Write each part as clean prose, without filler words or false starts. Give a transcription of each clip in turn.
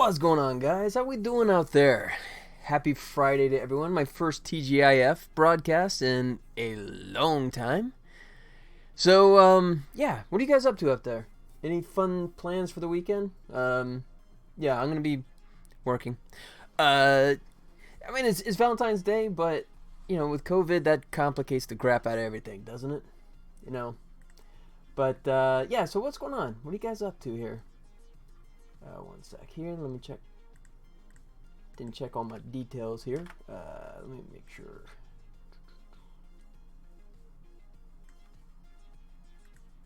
What's going on, guys? How we doing out there? Happy Friday to everyone. My first TGIF broadcast in a long time. So, what are you guys up to out there? Any fun plans for the weekend? Yeah, I'm gonna be working. Uh, it's Valentine's Day, but with COVID, that complicates the crap out of everything, doesn't it? You know. But so what's going on? What are you guys up to here? One sec here. Let me check. Didn't check all my details here. Let me make sure.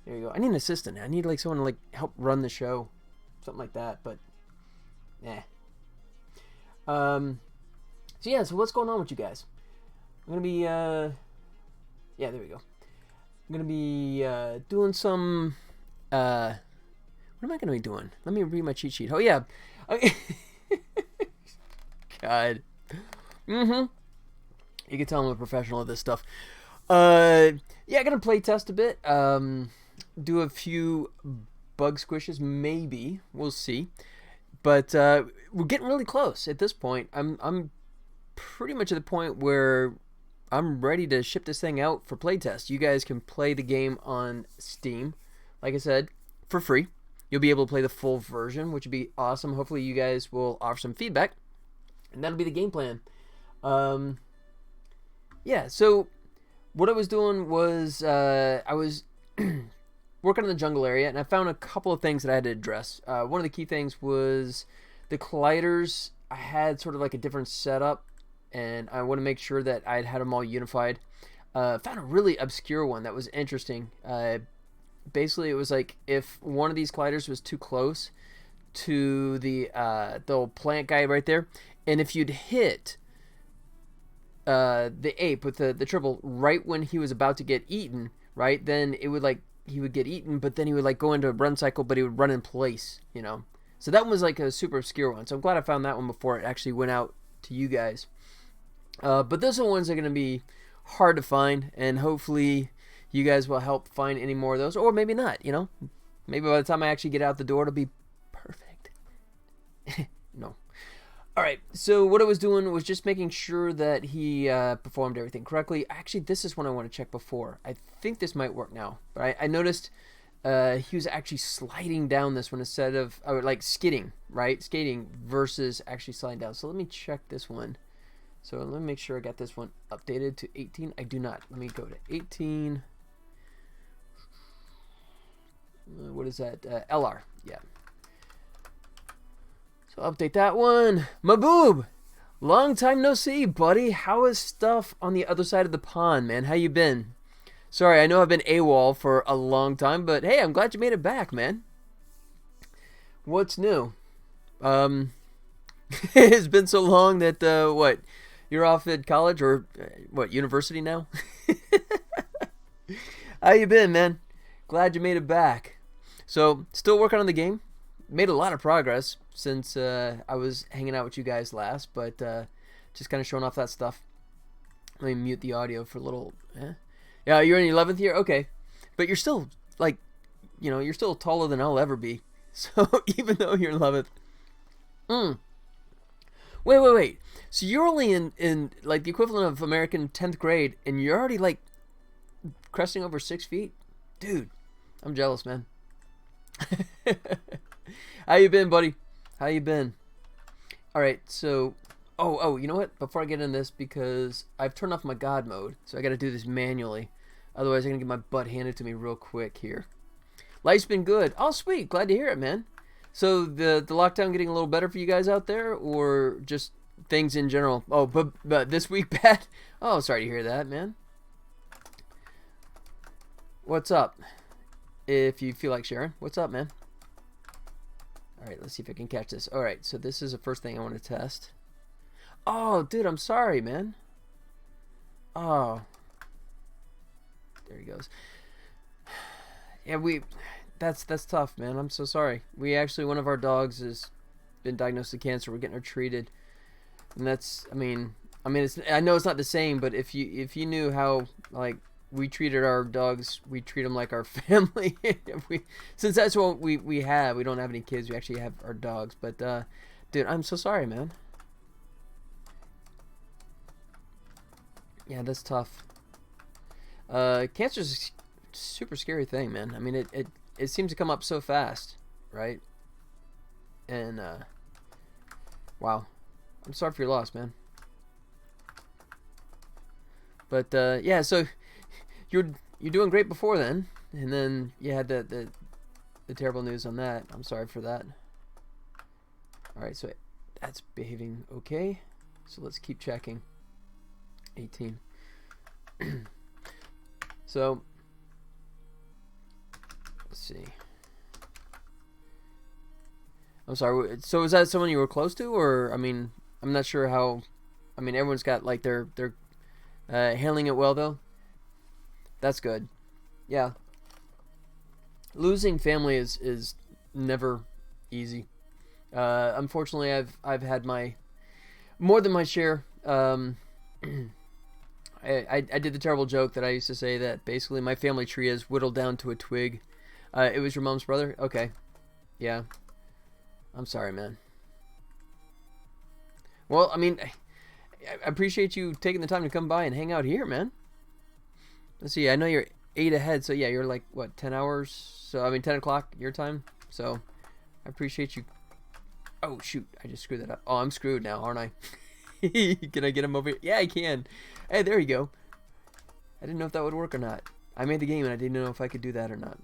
There you go. I need an assistant. I need someone to help run the show, something like that. But, So what's going on with you guys? I'm gonna be there we go. I'm gonna be doing some what am I gonna be doing? Let me read my cheat sheet. Oh yeah. God. You can tell I'm a professional at this stuff. I'm gonna play test a bit. Do a few bug squishes, maybe. We'll see. But we're getting really close at this point. I'm pretty much at the point where I'm ready to ship this thing out for playtest. You guys can play the game on Steam, like I said, for free. You'll be able to play the full version, which would be awesome. Hopefully you guys will offer some feedback, and that'll be the game plan. So what I was doing was I was working in the jungle area, and I found a couple of things that I had to address. One of the key things was the colliders. I had sort of a different setup, and I want to make sure that I had them all unified. Found a really obscure one that was interesting. Basically, it was if one of these colliders was too close to the old plant guy right there, and if you'd hit the ape with the triple right when he was about to get eaten, right, then it would he would get eaten, but then he would go into a run cycle, but he would run in place, So that one was a super obscure one. So I'm glad I found that one before it actually went out to you guys. But those are the ones that are going to be hard to find, and hopefully you guys will help find any more of those, or maybe not, Maybe by the time I actually get out the door, it'll be perfect. No. Alright, so what I was doing was just making sure that he performed everything correctly. Actually, this is one I want to check before. I think this might work now. But I noticed he was actually sliding down this one instead of, skidding, right? Skating versus actually sliding down. So let me check this one. So let me make sure I got this one updated to 18. I do not. Let me go to 18. What is that? LR. Yeah. So update that one. Maboob! Long time no see, buddy. How is stuff on the other side of the pond, man? How you been? Sorry, I know I've been AWOL for a long time, but hey, I'm glad you made it back, man. What's new? It's been so long that, what? You're off at college or, university now? How you been, man? Glad you made it back. So, still working on the game. Made a lot of progress since I was hanging out with you guys last, but just kind of showing off that stuff. Let me mute the audio for a little. Yeah, you're in 11th year? Okay. But you're still, you're still taller than I'll ever be. So, even though you're in 11th. Wait. So, you're only in the equivalent of American 10th grade, and you're already, cresting over 6 feet? Dude, I'm jealous, man. How you been, buddy? How you been? Alright, so... Oh, you know what? Before I get into this, because I've turned off my God mode, so I gotta do this manually. Otherwise, I'm gonna get my butt handed to me real quick here. Life's been good. Oh, sweet. Glad to hear it, man. So, the lockdown getting a little better for you guys out there, or just things in general? Oh, but this week bad? Oh, sorry to hear that, man. What's up? If you feel like sharing. What's up, man? Alright, let's see if I can catch this. Alright, so this is the first thing I want to test. Oh, dude, I'm sorry, man. Oh. There he goes. Yeah, that's tough, man. I'm so sorry. We actually, one of our dogs has been diagnosed with cancer. We're getting her treated. And that's, I mean, I know it's not the same, but if you knew how, we treated our dogs, we treat them like our family. Since that's what we have. We don't have any kids. We actually have our dogs. But Dude, I'm so sorry, man. Yeah, that's tough. Cancer's a super scary thing, man. I mean, it seems to come up so fast, right? And, wow. I'm sorry for your loss, man. But, yeah, so you're doing great before then, and then you had the terrible news on that. I'm sorry for that. Alright, so that's behaving okay. So let's keep checking. 18. So, let's see. I'm sorry. So is that someone you were close to, or I mean, I'm not sure how. I mean, everyone's got like they're handling it well though. That's good. Yeah. Losing family is never easy. Unfortunately, I've had my more than my share. I did the terrible joke that I used to say that basically my family tree is whittled down to a twig. It was your mom's brother? Okay. Yeah. I'm sorry, man. Well, I mean, I appreciate you taking the time to come by and hang out here, man. Let's see, I know you're 8 ahead, so yeah, you're like, what, 10 hours? So, I mean, 10 o'clock your time. So, I appreciate you. Oh, shoot, I just screwed that up. Oh, I'm screwed now, aren't I? Can I get him over here? Yeah, I can. Hey, there you go. I didn't know if that would work or not. I made the game and I didn't know if I could do that or not.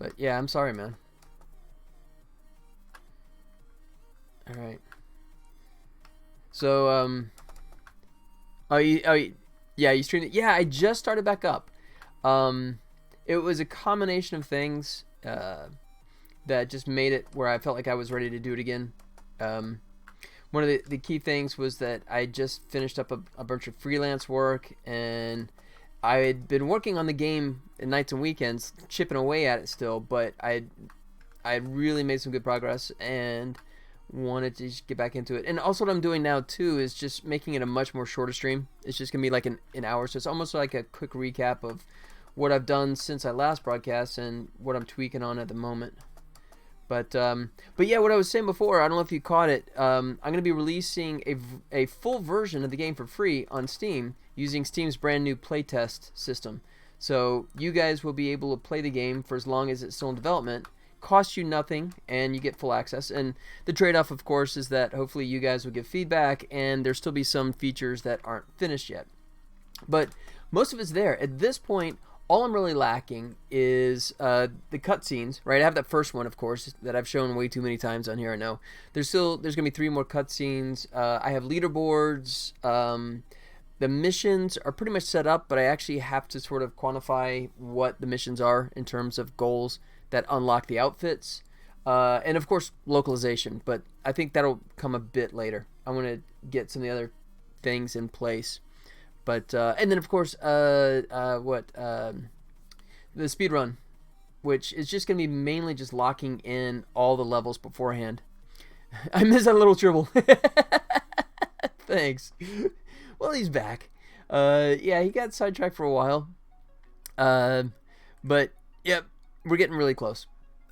But yeah, I'm sorry, man. Alright. So, yeah, you streamed it. Yeah, I just started back up. It was a combination of things that just made it where I felt like I was ready to do it again. One of the key things was that I just finished up a bunch of freelance work, and I had been working on the game at nights and weekends, chipping away at it still, but I really made some good progress and wanted to just get back into it. And also what I'm doing now too is just making it a much more shorter stream. It's just gonna be like an hour, so it's almost like a quick recap of what I've done since I last broadcast and what I'm tweaking on at the moment. But yeah, what I was saying before, I don't know if you caught it. I'm going to be releasing a full version of the game for free on Steam using Steam's brand new playtest system. So you guys will be able to play the game for as long as it's still in development. Costs you nothing, and you get full access. And the trade-off, of course, is that hopefully you guys will give feedback, and there'll still be some features that aren't finished yet. But most of it's there. At this point, all I'm really lacking is the cutscenes, right? I have that first one, of course, that I've shown way too many times on here, I know. There's going to be 3 more cutscenes. I have leaderboards. The missions are pretty much set up, but I actually have to sort of quantify what the missions are in terms of goals that unlock the outfits. And, of course, localization, but I think that'll come a bit later. I want to get some of the other things in place. But and then of course the speed run, which is just gonna be mainly just locking in all the levels beforehand. I miss that little Tribble. Thanks. Well, he's back. Yeah, he got sidetracked for a while. But yep, we're getting really close.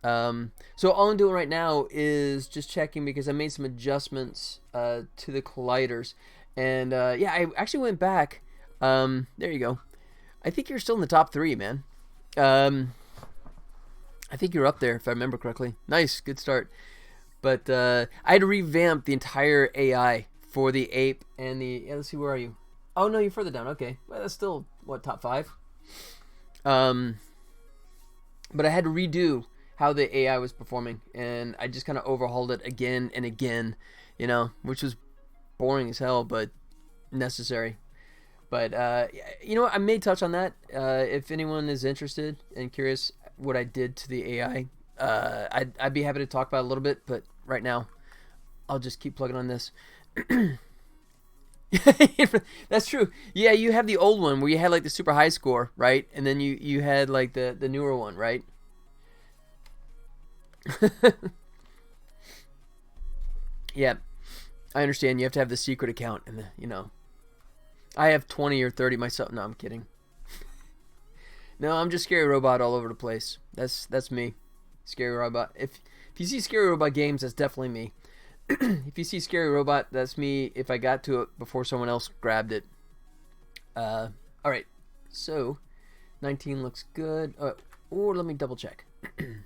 So all I'm doing right now is just checking because I made some adjustments to the colliders. And yeah, I actually went back. There you go. I think you're still in the top 3, man. I think you're up there if I remember correctly. Nice, good start. But I had to revamp the entire AI for the ape and the. Yeah, let's see, where are you? Oh no, you're further down. Okay, well that's still what, top 5. But I had to redo how the AI was performing, and I just kind of overhauled it again and again, you know, which was boring as hell, but necessary. But you know what? I may touch on that if anyone is interested and curious what I did to the AI. I'd be happy to talk about it a little bit, but right now I'll just keep plugging on this. That's true. Yeah, you have the old one where you had like the super high score, right? And then you had like the newer one, right? Yeah, I understand. You have to have the secret account, and you know, I have 20 or 30 myself. No, I'm kidding. No, I'm just Scary Robot all over the place. That's me, Scary Robot. If If you see Scary Robot Games, that's definitely me. If you see Scary Robot, that's me if I got to it before someone else grabbed it. Alright, so 19 looks good. Or let me double check. You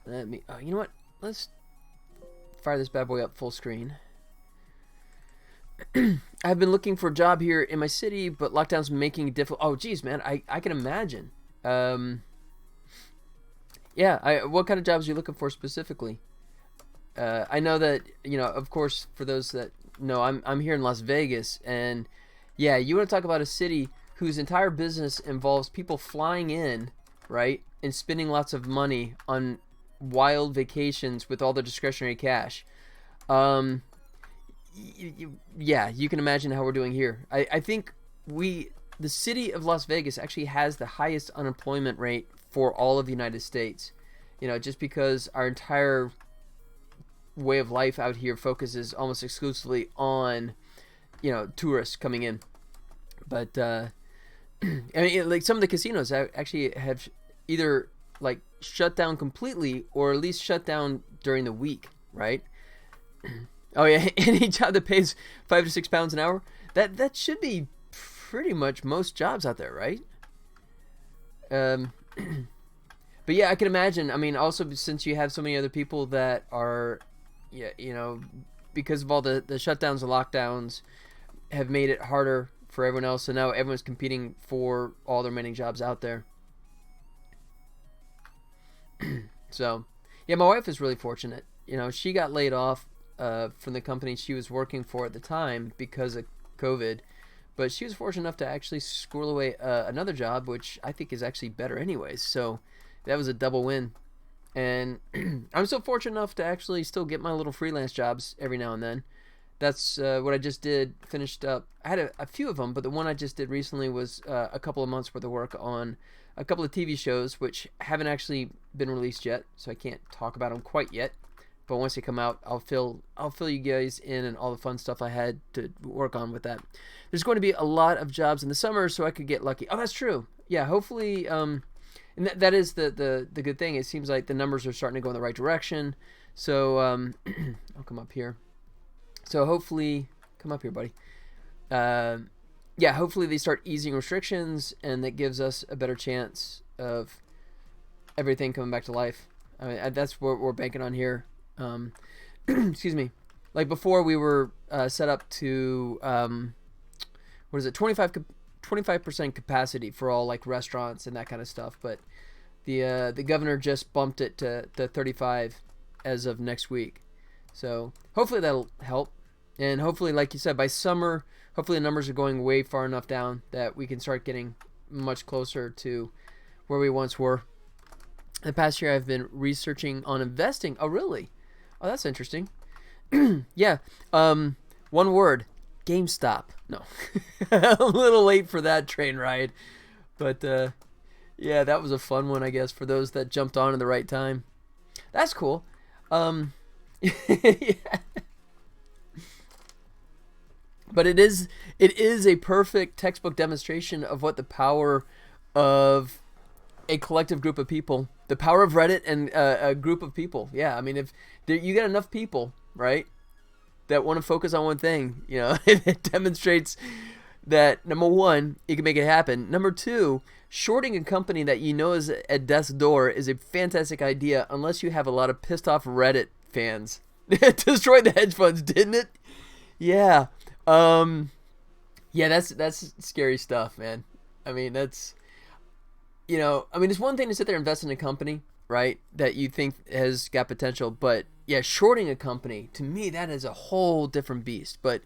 know what? Let's fire this bad boy up full screen. I've been looking for a job here in my city, but lockdown's making it difficult. Oh, geez, man, I can imagine. Yeah, what kind of jobs are you looking for specifically? I know that, of course, for those that know, I'm here in Las Vegas, and yeah, you want to talk about a city whose entire business involves people flying in, right, and spending lots of money on wild vacations with all their discretionary cash. Yeah, you can imagine how we're doing here. I think the city of Las Vegas actually has the highest unemployment rate for all of the United States. Just because our entire way of life out here focuses almost exclusively on, tourists coming in. But I mean, like some of the casinos actually have either like shut down completely or at least shut down during the week, right? Oh yeah, any job that pays £5 to £6 an hour, that should be pretty much most jobs out there, right? But yeah, I can imagine. I mean, also since you have so many other people that are, yeah, because of all the shutdowns and lockdowns, have made it harder for everyone else. So now everyone's competing for all the remaining jobs out there. So, yeah, my wife is really fortunate. She got laid off from the company she was working for at the time because of COVID, but she was fortunate enough to actually squirrel away another job, which I think is actually better anyways. So that was a double win. And I'm so fortunate enough to actually still get my little freelance jobs every now and then. That's what I just did, finished up. I had a few of them, but the one I just did recently was a couple of months worth of work on a couple of TV shows, which haven't actually been released yet, so I can't talk about them quite yet. But once they come out, I'll fill you guys in and all the fun stuff I had to work on with that. There's going to be a lot of jobs in the summer, so I could get lucky. Oh, that's true. Yeah, hopefully, and that is the good thing. It seems like the numbers are starting to go in the right direction. So I'll come up here. So hopefully, come up here, buddy. Yeah, hopefully they start easing restrictions, and that gives us a better chance of everything coming back to life. I mean, that's what we're banking on here. Excuse me. Like before, we were set up to 25% capacity for all like restaurants and that kind of stuff. But the governor just bumped it to 35 as of next week. So hopefully that'll help. And hopefully, like you said, by summer, hopefully the numbers are going way far enough down that we can start getting much closer to where we once were. The past year, I've been researching on investing. Oh, really? Oh, that's interesting. Yeah. One word. GameStop. No. A little late for that train ride. But, yeah, that was a fun one, I guess, for those that jumped on at the right time. That's cool. Yeah. But it is a perfect textbook demonstration of what the power of a collective group of people, the power of Reddit and a group of people. Yeah, I mean, if you get enough people, right, that want to focus on one thing, it demonstrates that, number one, you can make it happen. Number two, shorting a company that you know is at death's door is a fantastic idea unless you have a lot of pissed off Reddit fans. It destroyed the hedge funds, didn't it? Yeah. Yeah, that's scary stuff, man. I mean, it's one thing to sit there and invest in a company, right, that you think has got potential, but yeah, shorting a company, to me, that is a whole different beast. But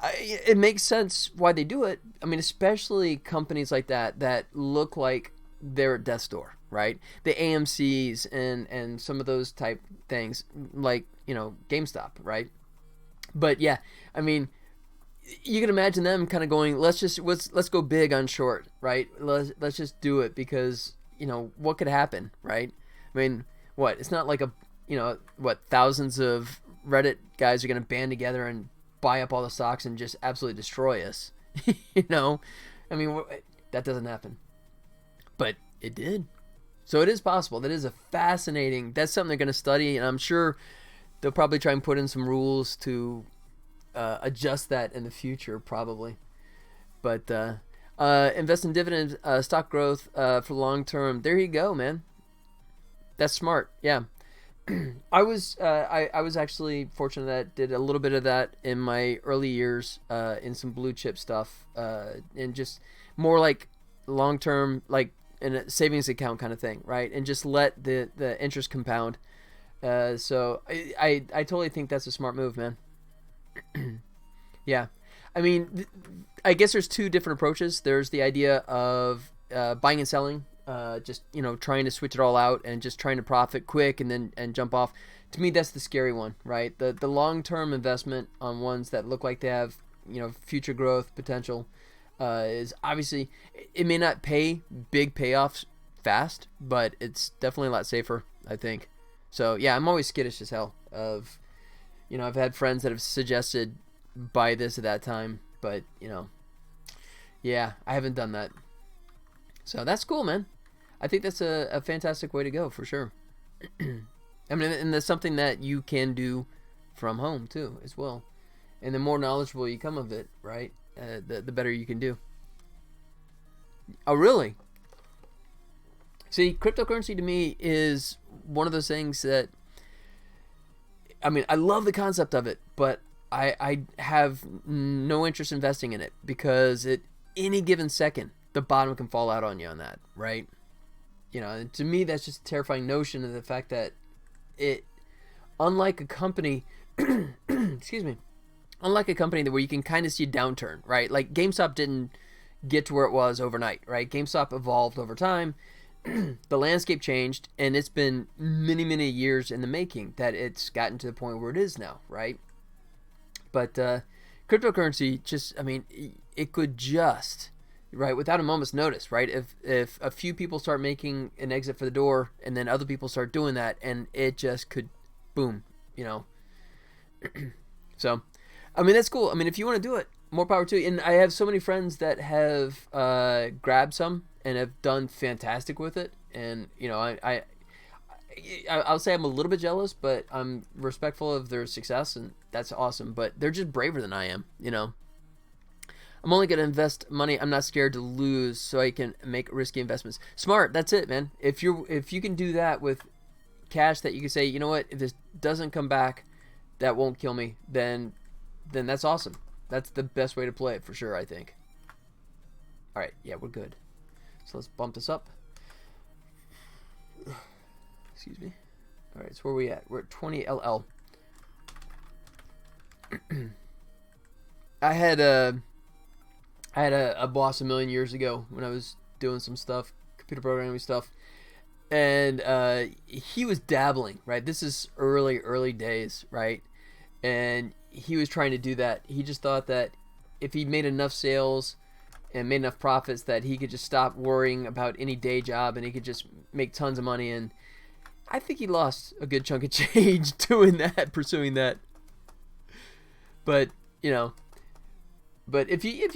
it makes sense why they do it. I mean, especially companies like that look like they're at death's door, right? The AMCs and some of those type things, like, GameStop, right? But yeah, I mean, you can imagine them kind of going, let's go big on short, right? Let's just do it because, what could happen, right? I mean, what? It's not like thousands of Reddit guys are going to band together and buy up all the stocks and just absolutely destroy us. I mean, that doesn't happen. But it did. So it is possible. That is a fascinating. That's something they're going to study, and I'm sure they'll probably try and put in some rules to adjust that in the future, probably. But invest in dividend stock growth for long term. There you go, man. That's smart. Yeah. I was actually fortunate that did a little bit of that in my early years in some blue chip stuff and just more like long term, like in a savings account kind of thing, right? And just let the interest compound. So I totally think that's a smart move, man. Yeah. I mean, I guess there's two different approaches. There's the idea of buying and selling, just trying to switch it all out and just trying to profit quick and then jump off. To me, that's the scary one, right? The long term investment on ones that look like they have future growth potential is obviously, it may not pay big payoffs fast, but it's definitely a lot safer, I think. So yeah, I'm always skittish as hell of, I've had friends that have suggested buy this at that time, but yeah, I haven't done that. So that's cool, man. I think that's a fantastic way to go for sure. I mean, and that's something that you can do from home too, as well. And the more knowledgeable you come of it, right, the better you can do. Oh, really? See, cryptocurrency to me is one of those things that, I mean, I love the concept of it, but I have no interest in investing in it because at any given second, the bottom can fall out on you on that, right? And to me, that's just a terrifying notion of the fact that it, unlike a company, excuse me, unlike a company where you can kind of see a downturn, right? Like GameStop didn't get to where it was overnight, right? GameStop evolved over time. The landscape changed, and it's been many, many years in the making that it's gotten to the point where it is now, right? But cryptocurrency just, I mean, it could just, right, without a moment's notice, right? If a few people start making an exit for the door and then other people start doing that, and it just could, boom, So, I mean, that's cool. I mean, if you want to do it, more power to you. And I have so many friends that have grabbed some and have done fantastic with it. And, I'll say I'm a little bit jealous, but I'm respectful of their success, and that's awesome. But they're just braver than I am, I'm only going to invest money I'm not scared to lose so I can make risky investments. Smart. That's it, man. If you can do that with cash that you can say, you know what, if this doesn't come back, that won't kill me, then that's awesome. That's the best way to play it for sure, I think. All right. Yeah, we're good. So let's bump this up. Excuse me. All right. So where are we at? We're at 20 LL. I had a boss a million years ago when I was doing some stuff, computer programming stuff, and he was dabbling, right? This is early days, right? And he was trying to do that. He just thought that if he made enough sales and made enough profits that he could just stop worrying about any day job and he could just make tons of money. And I think he lost a good chunk of change doing that, pursuing that. But but if you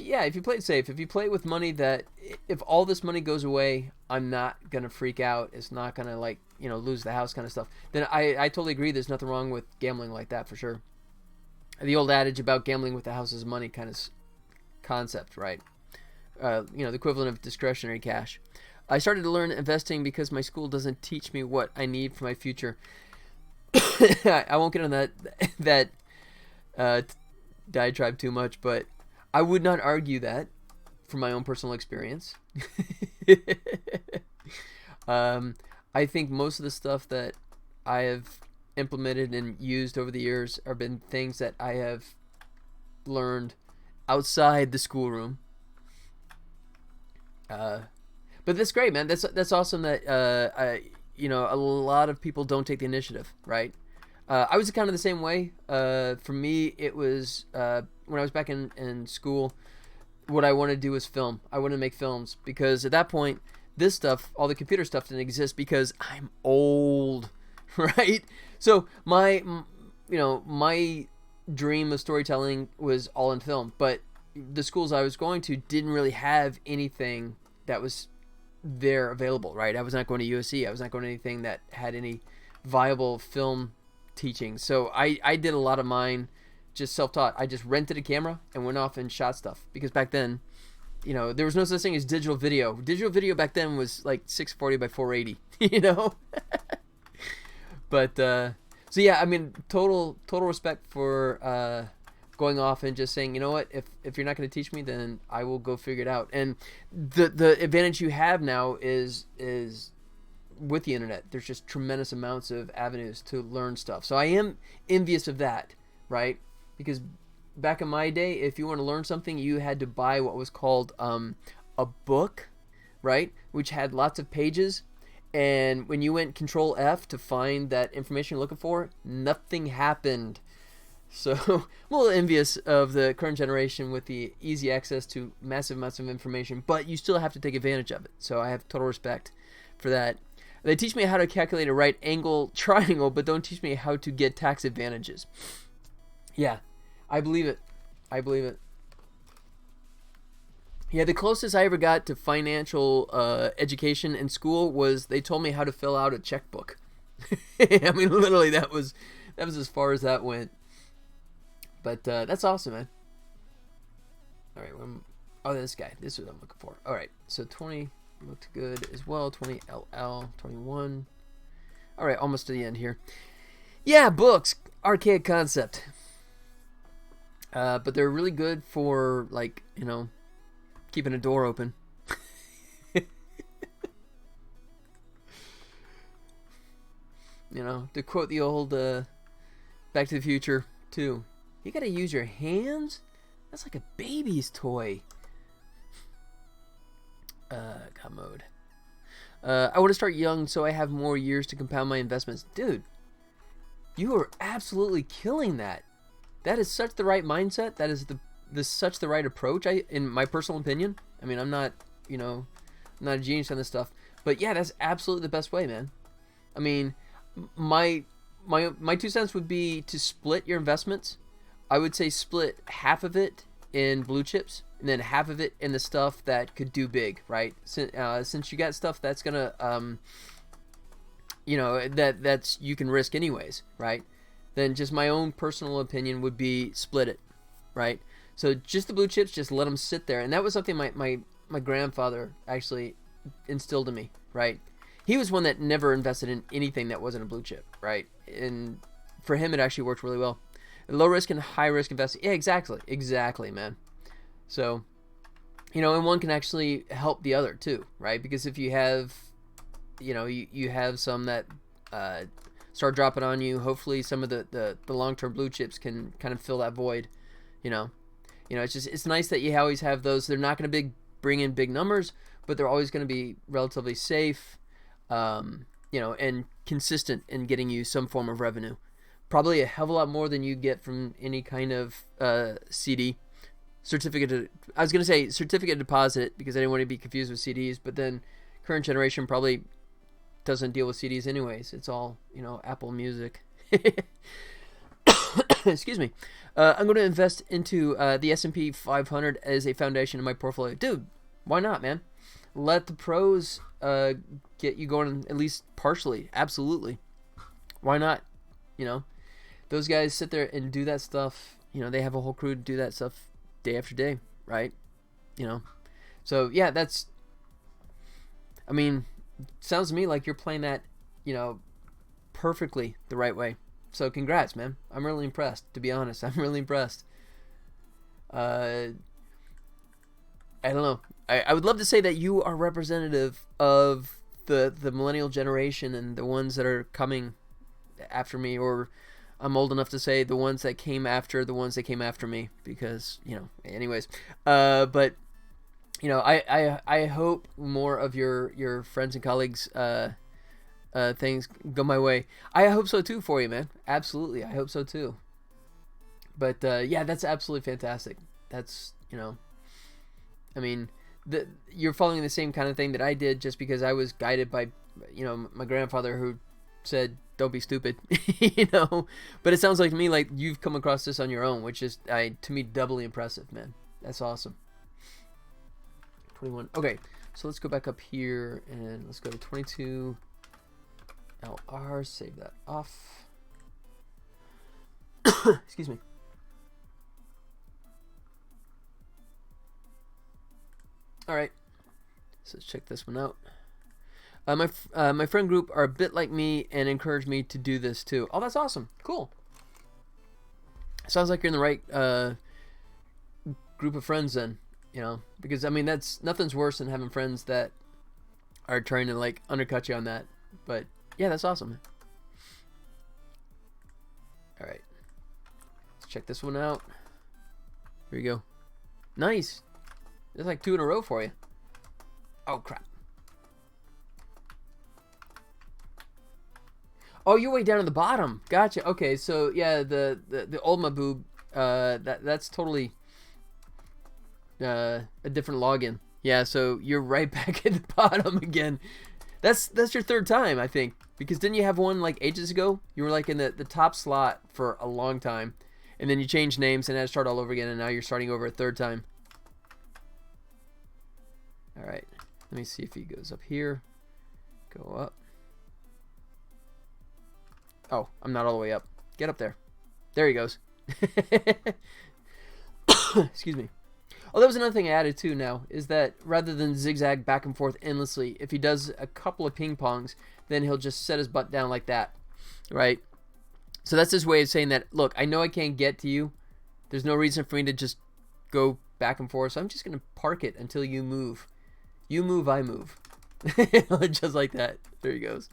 play it safe, if you play it with money that if all this money goes away, I'm not gonna freak out. It's not gonna lose the house kind of stuff. Then I totally agree. There's nothing wrong with gambling like that for sure. The old adage about gambling with the house's money kind of concept, right? The equivalent of discretionary cash. I started to learn investing because my school doesn't teach me what I need for my future. I won't get on that diatribe too much, but I would not argue that from my own personal experience. I think most of the stuff that I have implemented and used over the years have been things that I have learned outside the schoolroom. But that's great, man. That's awesome that a lot of people don't take the initiative, right? I was kind of the same way. For me, it was when I was back in school, what I wanted to do was film. I wanted to make films because at that point, this stuff, all the computer stuff didn't exist because I'm old, right? So my dream of storytelling was all in film, but the schools I was going to didn't really have anything that was there available, right? I was not going to USC. I was not going to anything that had any viable film teaching. So I did a lot of mine just self-taught. I just rented a camera and went off and shot stuff, because back then, you know, there was no such thing as digital video. Digital video back then was like 640 by 480, you know? But, so yeah, I mean, total respect for going off and just saying, you know what, if you're not going to teach me, then I will go figure it out. And the advantage you have now is with the internet, there's just tremendous amounts of avenues to learn stuff. So I am envious of that, right? Because back in my day, if you want to learn something, you had to buy what was called a book, right? Which had lots of pages. And when you went Control F to find that information you're looking for, nothing happened. So I'm a little envious of the current generation with the easy access to massive amounts of information, but you still have to take advantage of it. So I have total respect for that. They teach me how to calculate a right angle triangle, but don't teach me how to get tax advantages. Yeah, I believe it. I believe it. Yeah, the closest I ever got to financial education in school was they told me how to fill out a checkbook. I mean, literally, that was as far as that went. But that's awesome, man. All right, oh, this guy. This is what I'm looking for. All right, so 20 looked good as well. 20 LL, 21. All right, almost to the end here. Yeah, books, archaic concept. But they're really good for, like, you know, keeping a door open. You know, to quote the old Back to the Future 2. You gotta use your hands? That's like a baby's toy. God mode. I want to start young so I have more years to compound my investments. Dude, you are absolutely killing that. That is such the right mindset. That is such the right approach, in my personal opinion. I mean, I'm not, you know, I'm not a genius on this stuff. But yeah, that's absolutely the best way, man. I mean, my 2 cents would be to split your investments. I would say split half of it in blue chips and then half of it in the stuff that could do big, right? Since you got stuff that's gonna, you know, that's you can risk anyways, right? Then just my own personal opinion would be split it, right? So just the blue chips, just let them sit there. And that was something my grandfather actually instilled in me, right? He was one that never invested in anything that wasn't a blue chip, right? And for him, it actually worked really well. Low risk and high risk investing. Yeah, exactly, man. So, you know, and one can actually help the other too, right? Because if you have, you know, you have some that start dropping on you, hopefully some of the long-term blue chips can kind of fill that void, you know. It's nice that you always have those. They're not going to bring in big numbers, but they're always going to be relatively safe, you know, and consistent in getting you some form of revenue. Probably a hell of a lot more than you get from any kind of CD. I was going to say certificate deposit because I didn't want to be confused with CDs, but then current generation probably doesn't deal with CDs anyways. It's all, you know, Apple Music. Excuse me. I'm going to invest into the S&P 500 as a foundation in my portfolio. Dude, why not, man? Let the pros get you going at least partially. Absolutely. Why not? You know, those guys sit there and do that stuff. You know, they have a whole crew to do that stuff day after day, right? You know, so yeah, I mean, sounds to me like you're playing that, you know, perfectly the right way. So congrats, man. I'm really impressed, to be honest. I'm really impressed. I don't know. I would love to say that you are representative of the millennial generation and the ones that are coming after me, or I'm old enough to say the ones that came after the ones that came after me, because, you know, anyways. But, you know, I hope more of your friends and colleagues things go my way. I hope so too for you, man. Absolutely, I hope so too. But yeah, that's absolutely fantastic. That's, you know, I mean, you're following the same kind of thing that I did, just because I was guided by, you know, my grandfather who said, "Don't be stupid," you know. But it sounds like to me like you've come across this on your own, which is, to me, doubly impressive, man. That's awesome. 21. Okay, So let's go back up here and let's go to 22 LR, save that off. Excuse me. All right, so let's check this one out. My friend group are a bit like me and encourage me to do this too. Oh, that's awesome. Cool. Sounds like you're in the right group of friends then, you know, because I mean that's nothing's worse than having friends that are trying to like undercut you on that. But yeah, that's awesome. All right, let's check this one out. Here we go. Nice. There's like 2 in a row for you. Oh crap. Oh, you're way down at the bottom. Gotcha. Okay, so yeah, the old Maboob, that's totally a different login. Yeah, so you're right back at the bottom again. That's your 3rd time, I think. Because didn't you have one like ages ago? You were like in the top slot for a long time. And then you changed names and had to start all over again, and now you're starting over a 3rd time. Alright, let me see if he goes up here. Go up. Oh, I'm not all the way up. Get up there. There he goes. Excuse me. Oh, that was another thing I added too now, is that rather than zigzag back and forth endlessly, if he does a couple of ping pongs, then he'll just set his butt down like that, right? So that's his way of saying that, look, I know I can't get to you. There's no reason for me to just go back and forth, so I'm just going to park it until you move. You move, I move. Just like that. There he goes.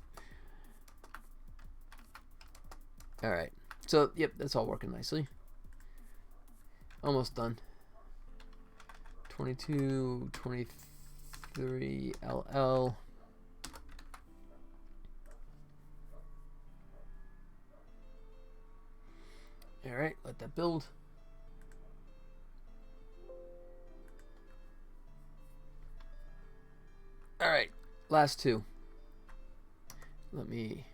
Alright. So, yep, that's all working nicely. Almost done. 22, 23, LL. Alright, let that build. Alright, last 2. Let me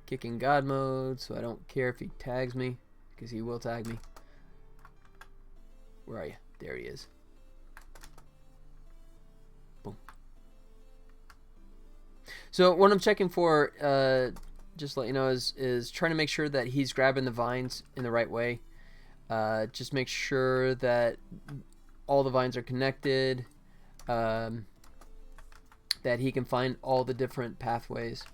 kick in God mode so I don't care if he tags me, because he will tag me. Where are you? There he is. Boom. So what I'm checking for, just to let you know, is trying to make sure that he's grabbing the vines in the right way. Just make sure that all the vines are connected. That he can find all the different pathways.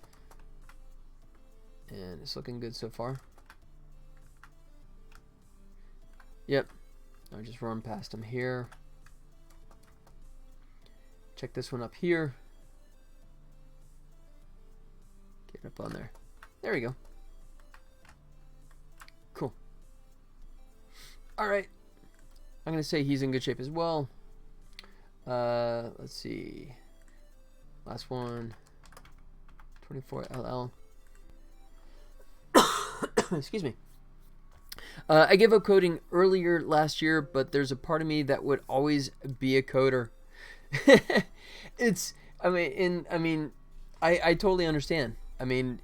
And it's looking good so far. Yep. I'll just run past him here. Check this one up here. Get up on there. There we go. Cool. Alright. I'm going to say he's in good shape as well. Let's see. Last one. 24LL. Excuse me. I gave up coding earlier last year, but there's a part of me that would always be a coder. I totally understand. I mean,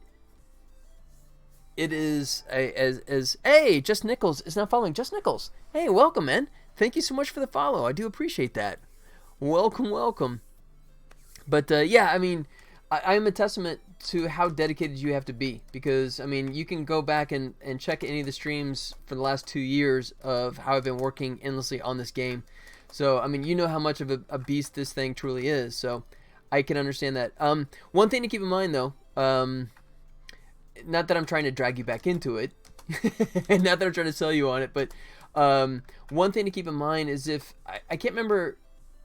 it is hey, Just Nichols is not following. Just Nichols, hey, welcome, man. Thank you so much for the follow. I do appreciate that. Welcome. But yeah, I mean, I am a testament to how dedicated you have to be, because I mean, you can go back and check any of the streams for the last 2 years of how I've been working endlessly on this game. So I mean, you know how much of a beast this thing truly is. So I can understand that. One thing to keep in mind though, not that I'm trying to drag you back into it, and not that I'm trying to sell you on it, but one thing to keep in mind is if I can't remember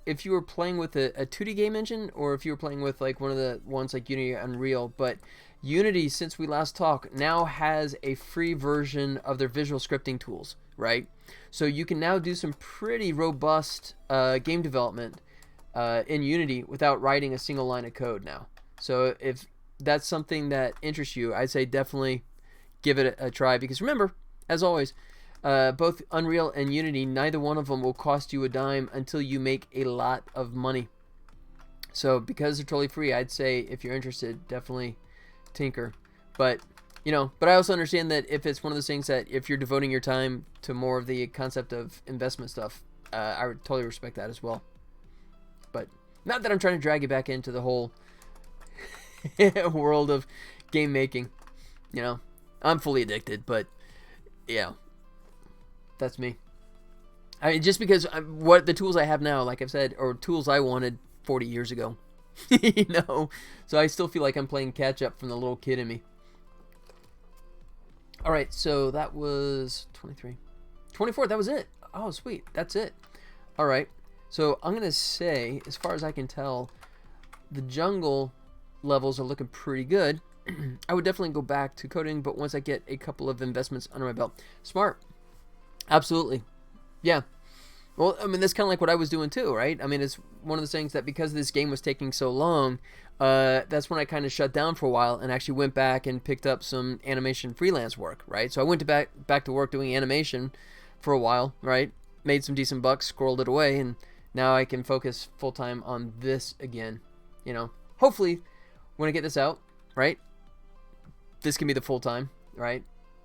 if you were playing with a 2D game engine or if you were playing with like one of the ones like Unity or Unreal, but Unity, since we last talked, now has a free version of their visual scripting tools, right? So you can now do some pretty robust game development in Unity without writing a single line of code now. So if that's something that interests you, I'd say definitely give it a try, because remember, as always, both Unreal and Unity, neither one of them will cost you a dime until you make a lot of money. So because they're totally free, I'd say if you're interested, definitely tinker. But you know, but I also understand that if it's one of those things that if you're devoting your time to more of the concept of investment stuff, I would totally respect that as well. But Not that I'm trying to drag you back into the whole world of game making. You know, I'm fully addicted, but yeah, that's me. I mean, just because what the tools I have now, like I've said, are tools I wanted 40 years ago. You know, so I still feel like I'm playing catch up from the little kid in me. All right, so that was 23, 24. That was it. Oh, sweet, that's it. All right, so I'm gonna say, as far as I can tell, the jungle levels are looking pretty good. I would definitely go back to coding, but once I get a couple of investments under my belt. Smart. Absolutely. Yeah. Well, I mean, that's kind of like what I was doing too, right? I mean, it's one of the things that because this game was taking so long, that's when I kind of shut down for a while and actually went back and picked up some animation freelance work, right? So I went back to work doing animation for a while, right? Made some decent bucks, squirreled it away, and now I can focus full-time on this again, you know? Hopefully, when I get this out, right, this can be the full-time, right?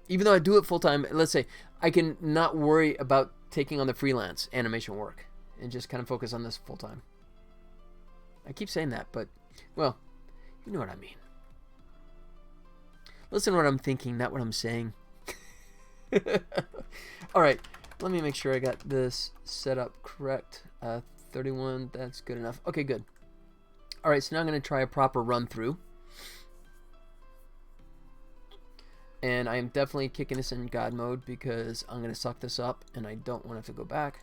Even though I do it full-time, let's say, I can not worry about taking on the freelance animation work and just kind of focus on this full-time. I keep saying that, but, well, you know what I mean. Listen to what I'm thinking, not what I'm saying. Alright, let me make sure I got this set up correct. 31, that's good enough. Okay, good. Alright, so now I'm going to try a proper run-through. And I am definitely kicking this in God mode because I'm going to suck this up and I don't want to have to go back.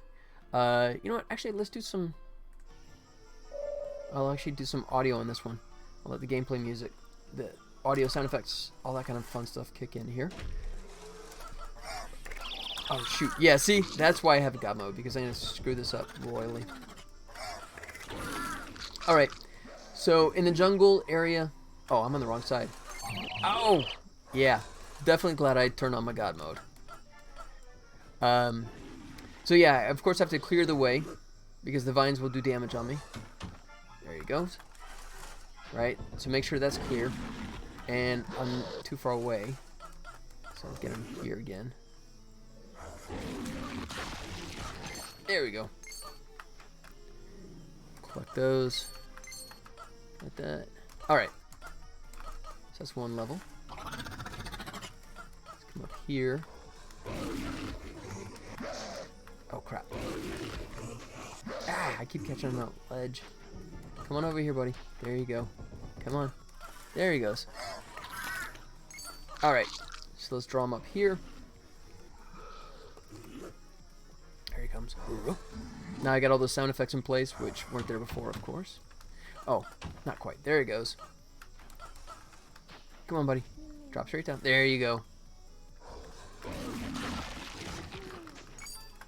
You know what? Actually, let's do some... I'll actually do some audio on this one. I'll let the gameplay music, the audio sound effects, all that kind of fun stuff kick in here. Oh, shoot. Yeah, see? That's why I have God mode, because I'm going to screw this up royally. Alright. So, in the jungle area... Oh, I'm on the wrong side. Oh! Yeah. Definitely glad I turned on my God mode. So yeah, of course I have to clear the way because the vines will do damage on me. There he goes. Right, so make sure that's clear. And I'm too far away, so I'll get him here again. There we go. Collect those. Like that. Alright. So that's one level. Come up here. Oh crap. Ah, I keep catching him on that ledge. Come on over here, buddy. There you go. Come on. There he goes. Alright. So let's draw him up here. There he comes. Now I got all those sound effects in place, which weren't there before, of course. Oh, not quite. There he goes. Come on, buddy. Drop straight down. There you go.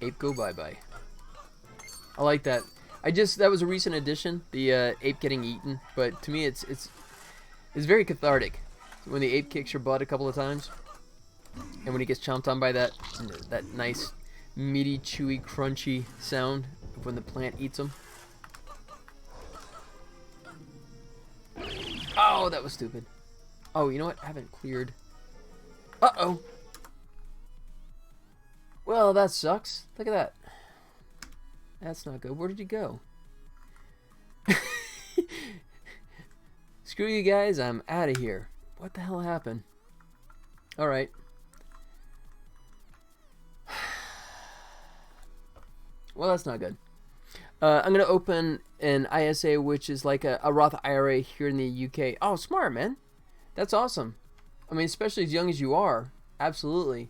Ape go bye-bye. I like that. That was a recent addition, the ape getting eaten, but to me it's very cathartic when the ape kicks your butt a couple of times, and when he gets chomped on by that nice meaty, chewy, crunchy sound of when the plant eats him. Oh, that was stupid. Oh, you know what? I haven't cleared. Uh-oh. Well, that sucks. Look at that. That's not good. Where did you go? Screw you guys. I'm out of here. What the hell happened? Alright. Well, that's not good. I'm going to open an ISA, which is like a Roth IRA here in the UK. Oh, smart, man. That's awesome. I mean, especially as young as you are. Absolutely.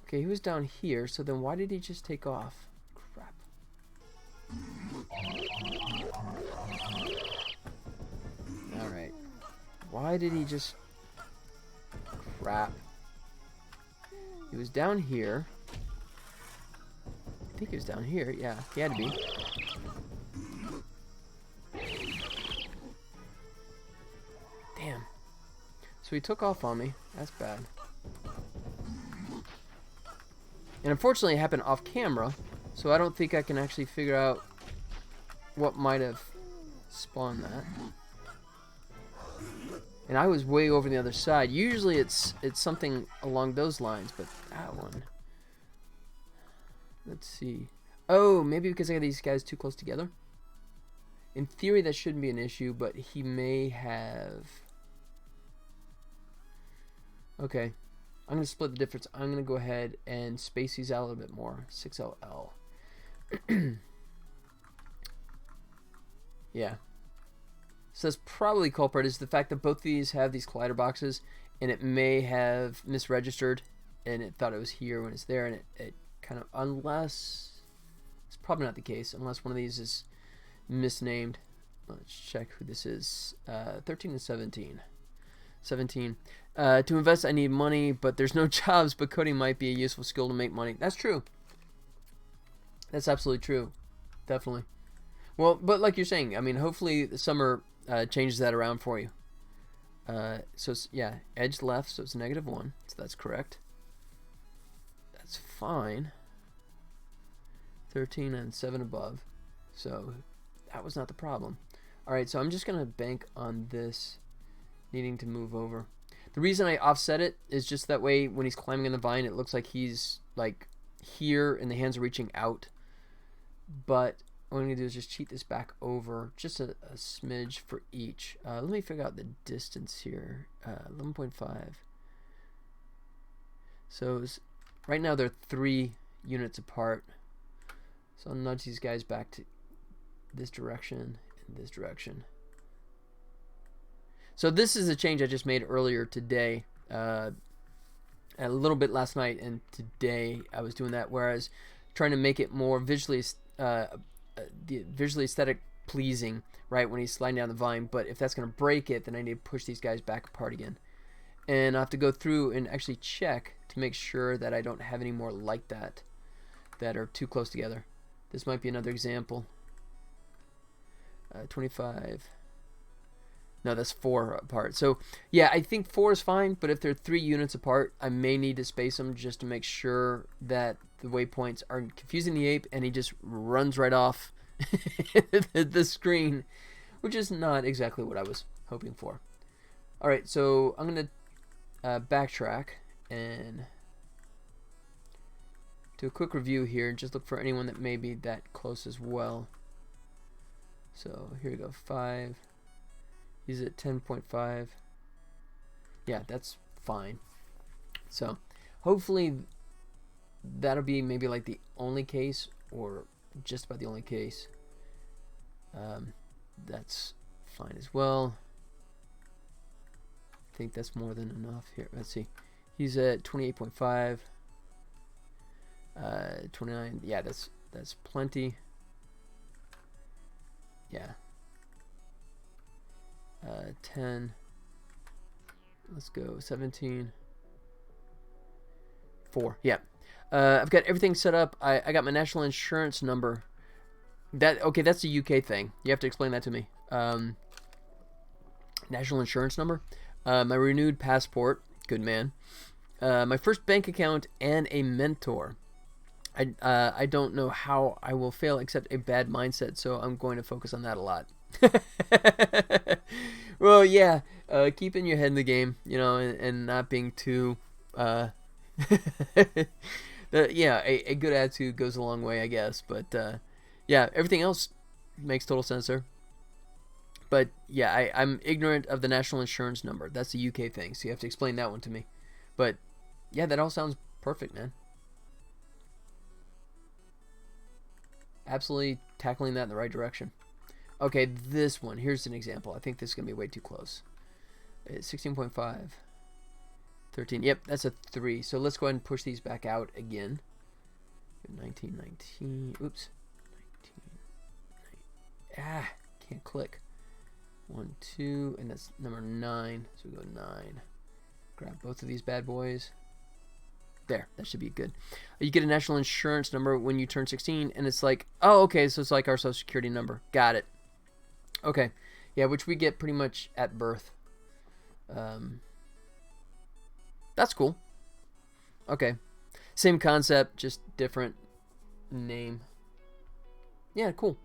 Okay, he was down here, so then why did he just take off? Crap. Alright. Why did he just... Crap. He was down here. I think he was down here. Yeah, he had to be. Damn. So he took off on me. That's bad. And unfortunately it happened off camera, so I don't think I can actually figure out what might have spawned that. And I was way over the other side. Usually it's something along those lines, but that one. Let's see. Oh, maybe because I got these guys too close together. In theory, that shouldn't be an issue, but he may have... Okay. I'm going to split the difference. I'm going to go ahead and space these out a little bit more. 6LL. Yeah. So that's probably culprit is the fact that both of these have these collider boxes, and it may have misregistered, and it thought it was here when it's there, and it kind of, unless... It's probably not the case, unless one of these is misnamed. Let's check who this is. 13 and 17. 17. To invest, I need money, but there's no jobs, but coding might be a useful skill to make money. That's true. That's absolutely true. Definitely. Well, but like you're saying, I mean, hopefully the summer changes that around for you. So, yeah, edge left, so it's -1. So that's correct. That's fine. 13 and 7 above. So that was not the problem. All right, so I'm just going to bank on this needing to move over. The reason I offset it is just that way when he's climbing in the vine, it looks like he's like here and the hands are reaching out. But what I'm going to do is just cheat this back over just a smidge for each. Let me figure out the distance here. 11.5. So right now they're 3 units apart. So I'll nudge these guys back to this direction and this direction. So this is a change I just made earlier today. A little bit last night, and today I was doing that, whereas trying to make it more visually aesthetic pleasing, right, when he's sliding down the vine. But if that's going to break it, then I need to push these guys back apart again. And I have to go through and actually check to make sure that I don't have any more like that are too close together. This might be another example. 25. No, that's 4 apart. So, yeah, I think 4 is fine, but if they're 3 units apart, I may need to space them just to make sure that the waypoints aren't confusing the ape, and he just runs right off the screen, which is not exactly what I was hoping for. All right, so I'm going to backtrack and do a quick review here and just look for anyone that may be that close as well. So here we go, 5. He's at 10.5. Yeah, that's fine. So hopefully that'll be maybe like the only case, or just about the only case. That's fine as well. I think that's more than enough here. Let's see. He's at 28.5. 29. Yeah, that's plenty. Yeah. 10. Let's go 17. 4. Yeah. I've got everything set up. I got my national insurance number. Okay, that's a UK thing. You have to explain that to me. National insurance number. My renewed passport. Good man. My first bank account and a mentor. I don't know how I will fail except a bad mindset, so I'm going to focus on that a lot. Well, yeah, keeping your head in the game, you know, and not being too yeah, a good attitude goes a long way, I guess. But yeah, everything else makes total sense, sir. But yeah, I'm ignorant of the national insurance number. That's a UK thing, so you have to explain that one to me. But yeah, that all sounds perfect, man. Absolutely tackling that in the right direction. Okay, this one. Here's an example. I think this is going to be way too close. It's 16.5. 13. Yep, that's a 3. So let's go ahead and push these back out again. 19, 19. Oops. 19. Can't click. 1, 2, and that's number 9. So we go 9. Grab both of these bad boys. There, that should be good. You get a national insurance number when you turn 16, and it's like, oh, okay, so it's like our social security number. Got it. Okay, yeah, which we get pretty much at birth. That's cool. Okay, same concept, just different name. Yeah, cool.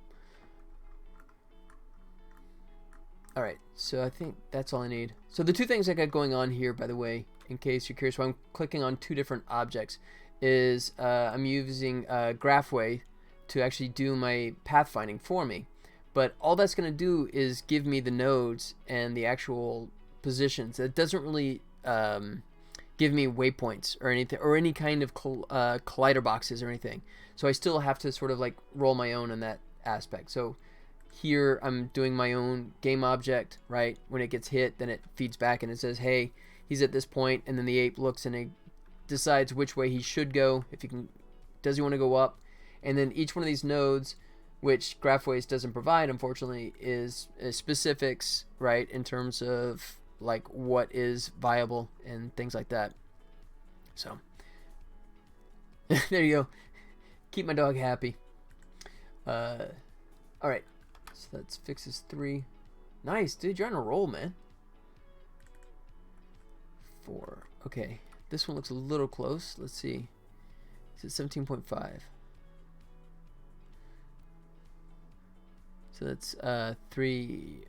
All right, so I think that's all I need. So the two things I got going on here, by the way, in case you're curious, why I'm clicking on 2 different objects, is I'm using Graphway to actually do my pathfinding for me. But all that's going to do is give me the nodes and the actual positions. It doesn't really give me waypoints or anything, or any kind of collider boxes or anything. So I still have to sort of like roll my own in that aspect. So here I'm doing my own game object, right? When it gets hit, then it feeds back and it says, hey, he's at this point, and then the ape looks and it decides which way he should go. If he can, does he want to go up? And then each one of these nodes, which GraphWays doesn't provide, unfortunately, is specifics, right, in terms of like what is viable and things like that. So there you go. Keep my dog happy. All right, so that's fixes 3. Nice, dude, you're on a roll, man. 4. Okay, this one looks a little close. Let's see. It's at 17.5. So that's 3.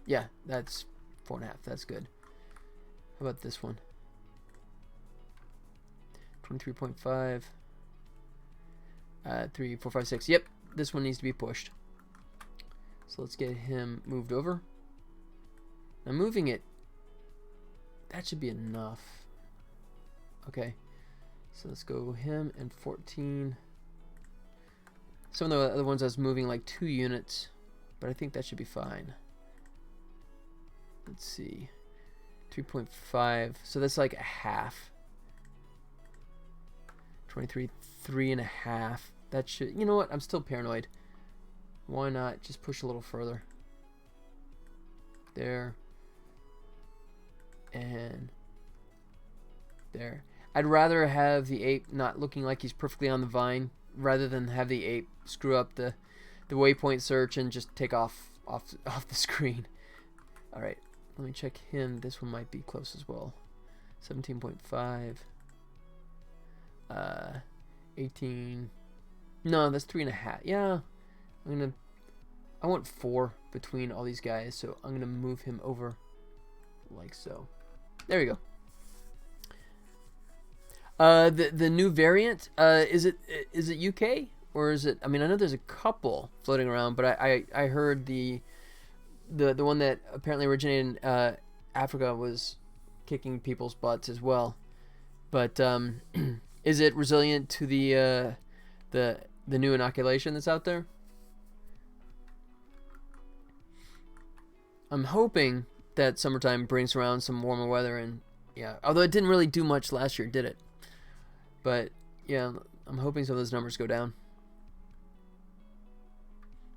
Yeah, that's 4.5. That's good. How about this one? 23.5. 3, 4, 5, 6. Yep, this one needs to be pushed. So let's get him moved over. Now moving it, that should be enough. Okay, so let's go him and 14. Some of the other ones I was moving like 2 units, but I think that should be fine. Let's see, 3.5. So that's like a half. 23, 3.5. That should, you know what? I'm still paranoid. Why not just push a little further? There. And there. I'd rather have the ape not looking like he's perfectly on the vine, rather than have the ape screw up the waypoint search and just take off the screen. All right, let me check him. This one might be close as well. 17.5. 18. No, that's 3.5. Yeah, I want 4 between all these guys, so I'm gonna move him over like so. There we go. The new variant, is it UK or is it? I mean, I know there's a couple floating around, but I heard the one that apparently originated in Africa was kicking people's butts as well. But is it resilient to the new inoculation that's out there? I'm hoping that summertime brings around some warmer weather, and yeah, although it didn't really do much last year, did it? But yeah, I'm hoping some of those numbers go down,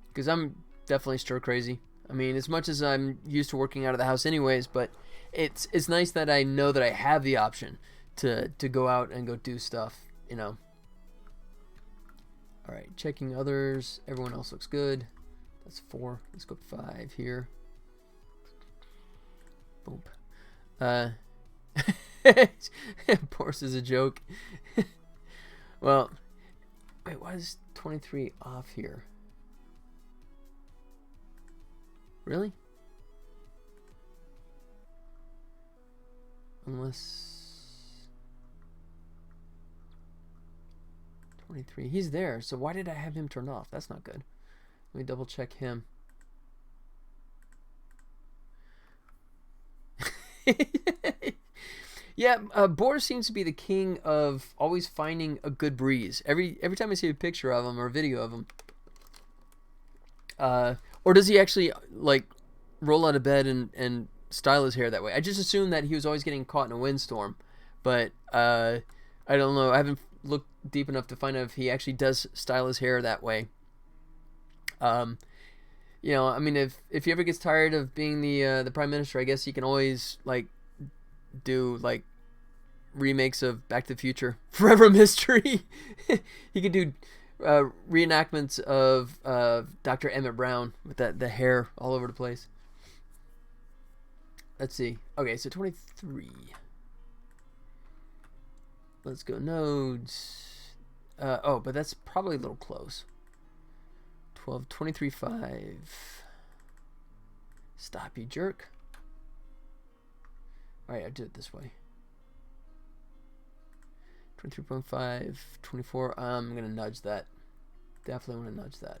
because I'm definitely stir crazy. I mean, as much as I'm used to working out of the house anyways, but it's nice that I know that I have the option to go out and go do stuff, you know. All right, checking others. Everyone else looks good. That's 4. Let's go 5 here. Boom. Porce is a joke. Well, wait, why is 23 off here? Really? Unless 23, he's there, so why did I have him turned off? That's not good. Let me double check him. Yeah, Boar seems to be the king of always finding a good breeze. Every time I see a picture of him or a video of him, or does he actually like roll out of bed and style his hair that way? I just assumed that he was always getting caught in a windstorm, but I don't know. I haven't looked deep enough to find out if he actually does style his hair that way. You know, I mean, if he ever gets tired of being the prime minister, I guess he can always like do like remakes of Back to the Future, Forever Mystery. He could do reenactments of Dr. Emmett Brown with the hair all over the place. Let's see. Okay, so 23. Let's go nodes. Oh, but that's probably a little close. 12, 23, 5. Stop, you jerk. Alright, I did it this way. 23.5, 24. I'm going to nudge that. Definitely want to nudge that.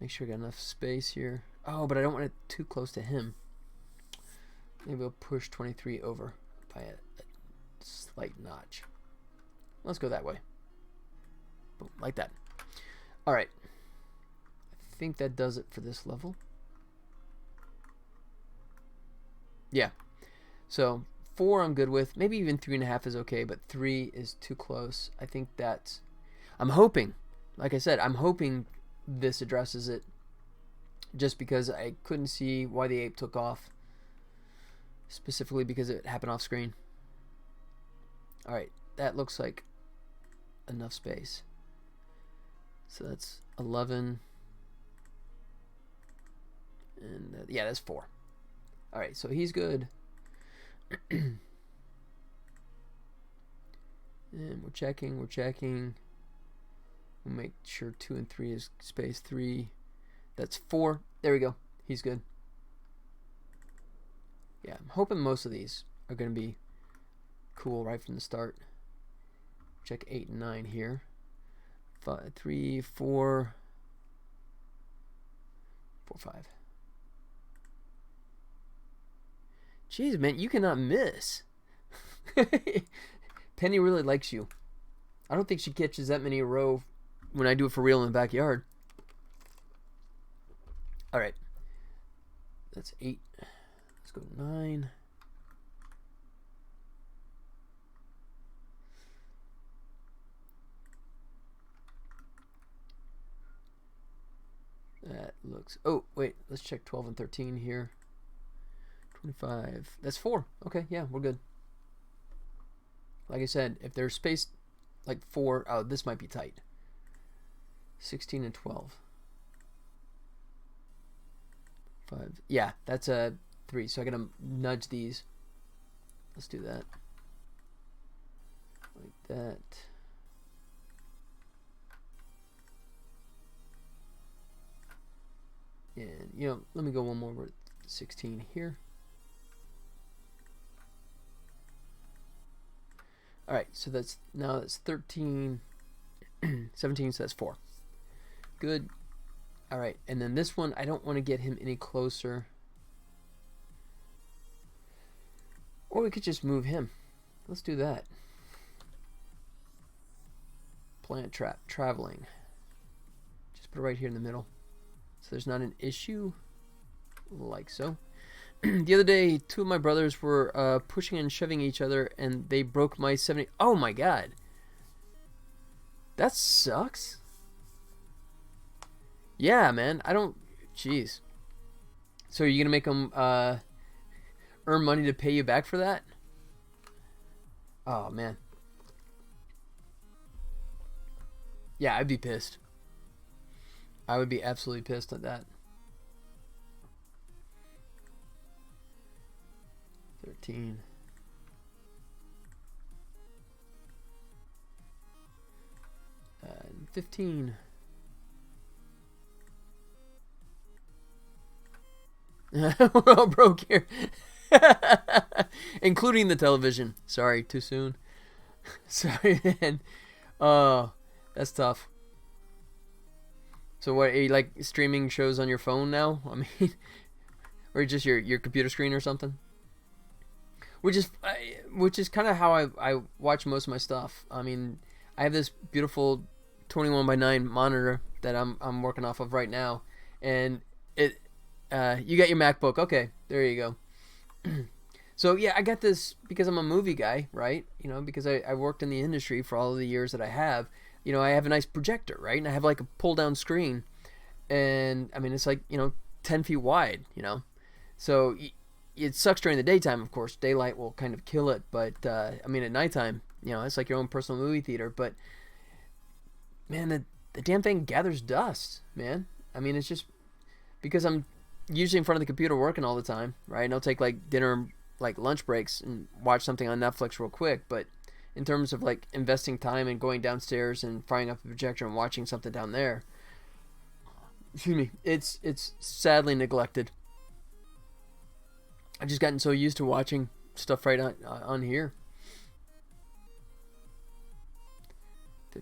Make sure I got enough space here. Oh, but I don't want it too close to him. Maybe I'll push 23 over by a slight notch. Let's go that way. Boom, like that. All right. I think that does it for this level. Yeah. So 4 I'm good with. Maybe even 3.5 is okay, but 3 is too close. I think that's... I'm hoping, like I said, I'm hoping this addresses it, just because I couldn't see why the ape took off, specifically because it happened off screen. All right, that looks like enough space. So that's 11. And yeah, that's 4. All right, so he's good. And we're checking. We'll make sure 2 and 3 is space 3. That's 4. There we go. He's good. Yeah, I'm hoping most of these are going to be cool right from the start. Check 8 and 9 here. 5, 3, 4, 4, 5. Jeez, man, you cannot miss. Penny really likes you. I don't think she catches that many in a row when I do it for real in the backyard. All right. That's 8. Let's go 9. That looks... Oh, wait. Let's check 12 and 13 here. 25. That's 4. Okay, yeah, we're good. Like I said, if there's space like 4... Oh, this might be tight. 16 and 12. 5. Yeah, that's a 3. So I gotta nudge these. Let's do that. Like that. And, you know, let me go one more with 16 here. Alright, so that's 13, 17, so that's 4. Good. Alright, and then this one, I don't want to get him any closer. Or we could just move him. Let's do that. Plant trap, traveling. Just put it right here in the middle. So there's not an issue, like so. The other day, 2 of my brothers were pushing and shoving each other, and they broke my 70. Oh my god, that sucks. Yeah, man, I don't. Jeez. So are you gonna make them earn money to pay you back for that? Oh man. Yeah, I'd be pissed. I would be absolutely pissed at that. 13. And 15. We're all broke here. Including the television. Sorry, too soon. Sorry, man. Oh, that's tough. So what, are you like streaming shows on your phone now? I mean, or just your computer screen or something? Which is kind of how I watch most of my stuff. I mean, I have this beautiful 21:9 monitor that I'm working off of right now, and it you got your MacBook. Okay, there you go. So yeah, I got this because I'm a movie guy, right? You know, because I worked in the industry for all of the years that I have. You know, I have a nice projector, right? And I have like a pull down screen, and I mean it's like, you know, 10 feet wide, you know. So it sucks during the daytime, of course. Daylight will kind of kill it, but I mean at nighttime, you know, it's like your own personal movie theater. But man, the damn thing gathers dust, man. I mean, it's just because I'm usually in front of the computer working all the time, right? And I'll take like dinner, like lunch breaks, and watch something on Netflix real quick. But in terms of like investing time and going downstairs and firing up the projector and watching something down there, excuse me, it's sadly neglected. I've just gotten so used to watching stuff right on here.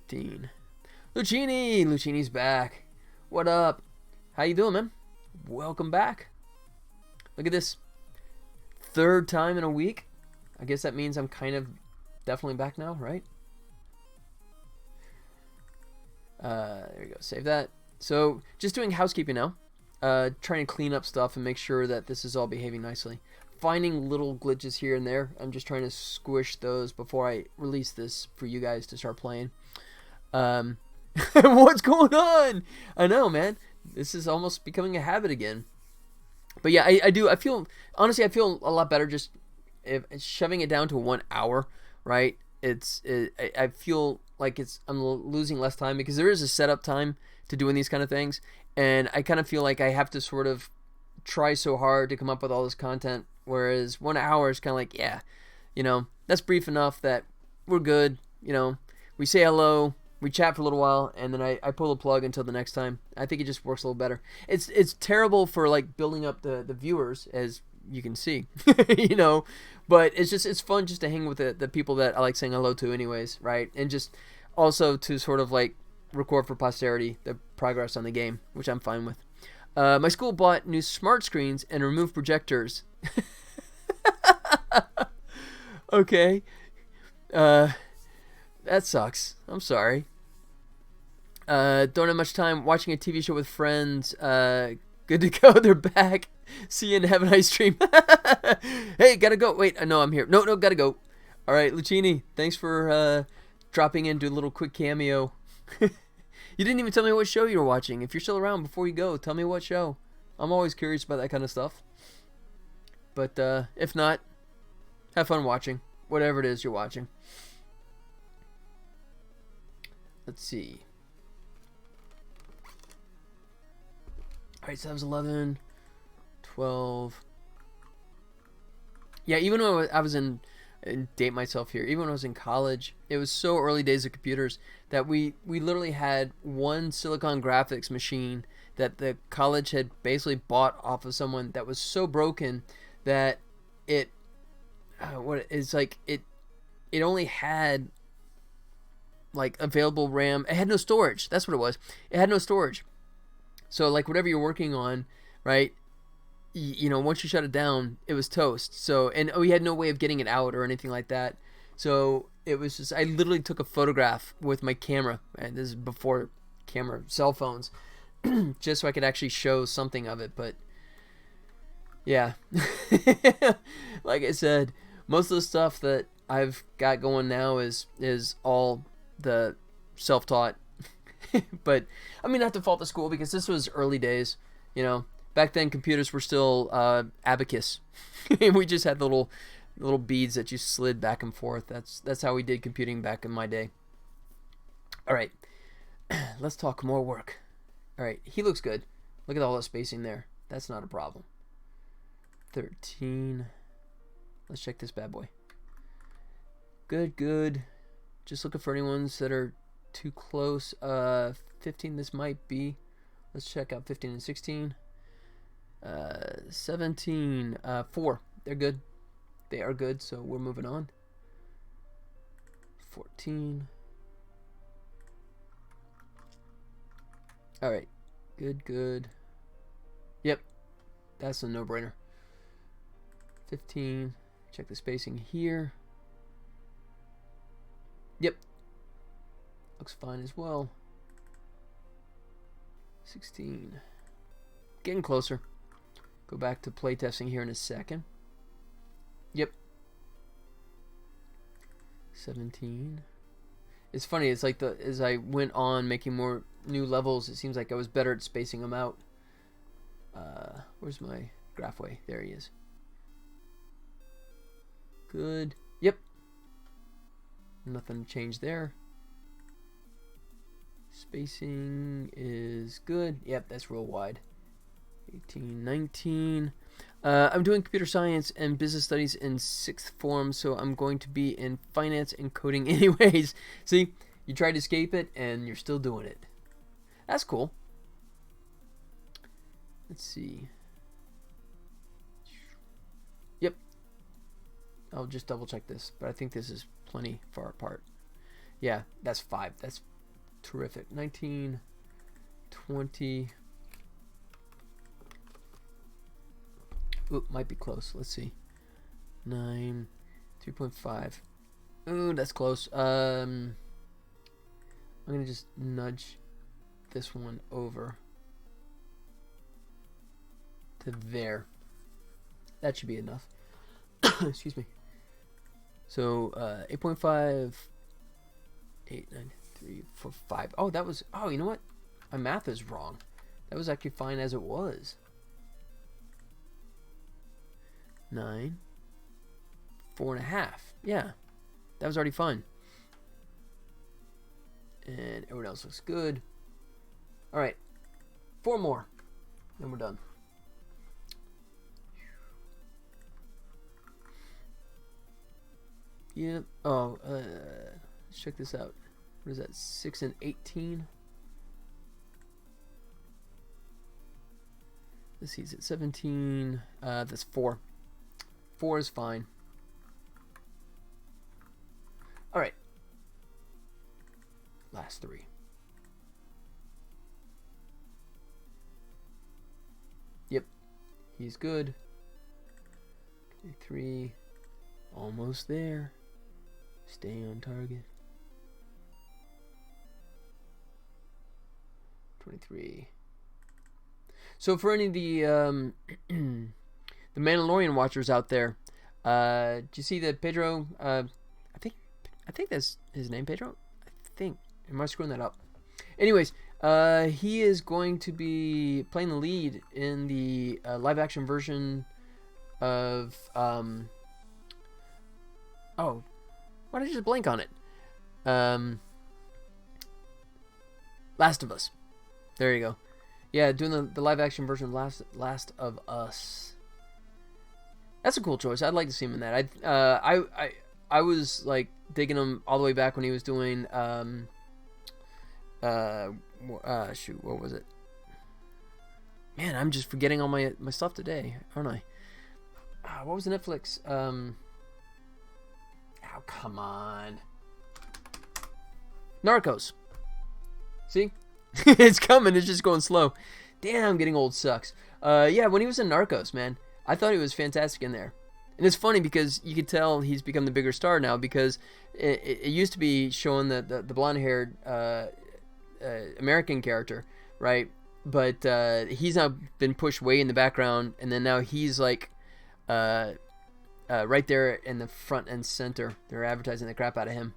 15. Lucini! Lucini's back. What up? How you doing, man? Welcome back. Look at this. Third time in a week. I guess that means I'm kind of definitely back now, right? There you go. Save that. So, just doing housekeeping now. Trying to clean up stuff and make sure that this is all behaving nicely. Finding little glitches here and there. I'm just trying to squish those before I release this for you guys to start playing. What's going on? I know, man. This is almost becoming a habit again. But yeah, I feel, honestly, I feel a lot better just shoving it down to 1 hour, right? I feel like I'm losing less time because there is a setup time to doing these kind of things. And I kind of feel like I have to sort of try so hard to come up with all this content. Whereas 1 hour is kind of like, yeah, that's brief enough that we're good. We say hello, we chat for a little while, and then I pull the plug until the next time. I think it just works a little better. It's terrible for like building up the viewers, as you can see, but it's fun just to hang with the people that I like saying hello to anyways, right? And just also to sort of like record for posterity the progress on the game, which I'm fine with. My school bought new smart screens and removed projectors. Okay. That sucks. I'm sorry. Don't have much time watching a TV show with friends. Good to go. They're back. See you and have a nice stream. Hey, gotta go. Wait, no, I'm here. No, gotta go. All right, Lucini, thanks for dropping in, do a little quick cameo. You didn't even tell me what show you were watching. If you're still around before you go, tell me what show. I'm always curious about that kind of stuff. But if not, have fun watching whatever it is you're watching. Let's see. Alright, so that was 11, 12. Yeah, even when I was in date myself here, even when I was in college, it was so early days of computers that we literally had one Silicon Graphics machine that the college had basically bought off of someone that was so broken that it only had like available RAM. It had no storage. That's what it was. It had no storage. So like whatever you're working on, right? Once you shut it down, it was toast. So, and we had no way of getting it out or anything like that. So it was just, I literally took a photograph with my camera, and this is before camera cell phones, just so I could actually show something of it. But yeah, like I said, most of the stuff that I've got going now is all the self-taught. But I mean, not to fault the school, because this was early days, Back then, computers were still abacus. We just had little beads that you slid back and forth. That's how we did computing back in my day. All right, let's talk more work. All right, he looks good. Look at all that spacing there. That's not a problem. 13. Let's check this bad boy. Good. Just looking for any ones that are too close. 15. This might be. Let's check out 15 and 16. 17, 4. They're good. They are good, so we're moving on. 14. Alright. Good. Yep. That's a no-brainer. 15. Check the spacing here. Yep. Looks fine as well. 16. Getting closer. Go back to playtesting here in a second. Yep. 17. It's funny, it's like as I went on making more new levels, it seems like I was better at spacing them out. Where's my Graphway? There he is. Good. Yep. Nothing changed there. Spacing is good. Yep, that's real wide. 18, 19. I'm doing computer science and business studies in 6th form, so I'm going to be in finance and coding anyways. See, you tried to escape it, and you're still doing it. That's cool. Let's see. Yep. I'll just double check this, but I think this is plenty far apart. Yeah, that's 5. That's terrific. 19, 20. Oop, might be close. Let's see. 9, 3.5. Ooh, that's close. I'm gonna just nudge this one over to there. That should be enough. Excuse me. So 8.5, 8, 9, 3, 4, 5. Oh, that was. Oh, you know what? My math is wrong. That was actually fine as it was. 9, 4.5. Yeah, that was already fine. And everyone else looks good. All right, 4 more, then we're done. Yeah. Oh, let's check this out. What is that? 6 and 18. Let's see. Is it 17? That's 4. 4 is fine. All right. Last 3. Yep. He's good. 3. Almost there. Stay on target. 23. So for any of the the Mandalorian watchers out there, do you see that Pedro? I think that's his name, Pedro. I think. Am I screwing that up? Anyways, he is going to be playing the lead in the live-action version of oh, why did I just blank on it? Last of Us. There you go. Yeah, doing the live-action version of Last of Us. That's a cool choice. I'd like to see him in that. I was like digging him all the way back when he was doing shoot, what was it? Man, I'm just forgetting all my stuff today, aren't I? What was the Netflix? Oh, come on. Narcos. See? It's coming. It's just going slow. Damn, getting old sucks. Yeah, when he was in Narcos, man, I thought he was fantastic in there. And it's funny because you could tell he's become the bigger star now because it used to be showing the blonde-haired American character, right? But he's now been pushed way in the background, and then now he's like right there in the front and center. They're advertising the crap out of him.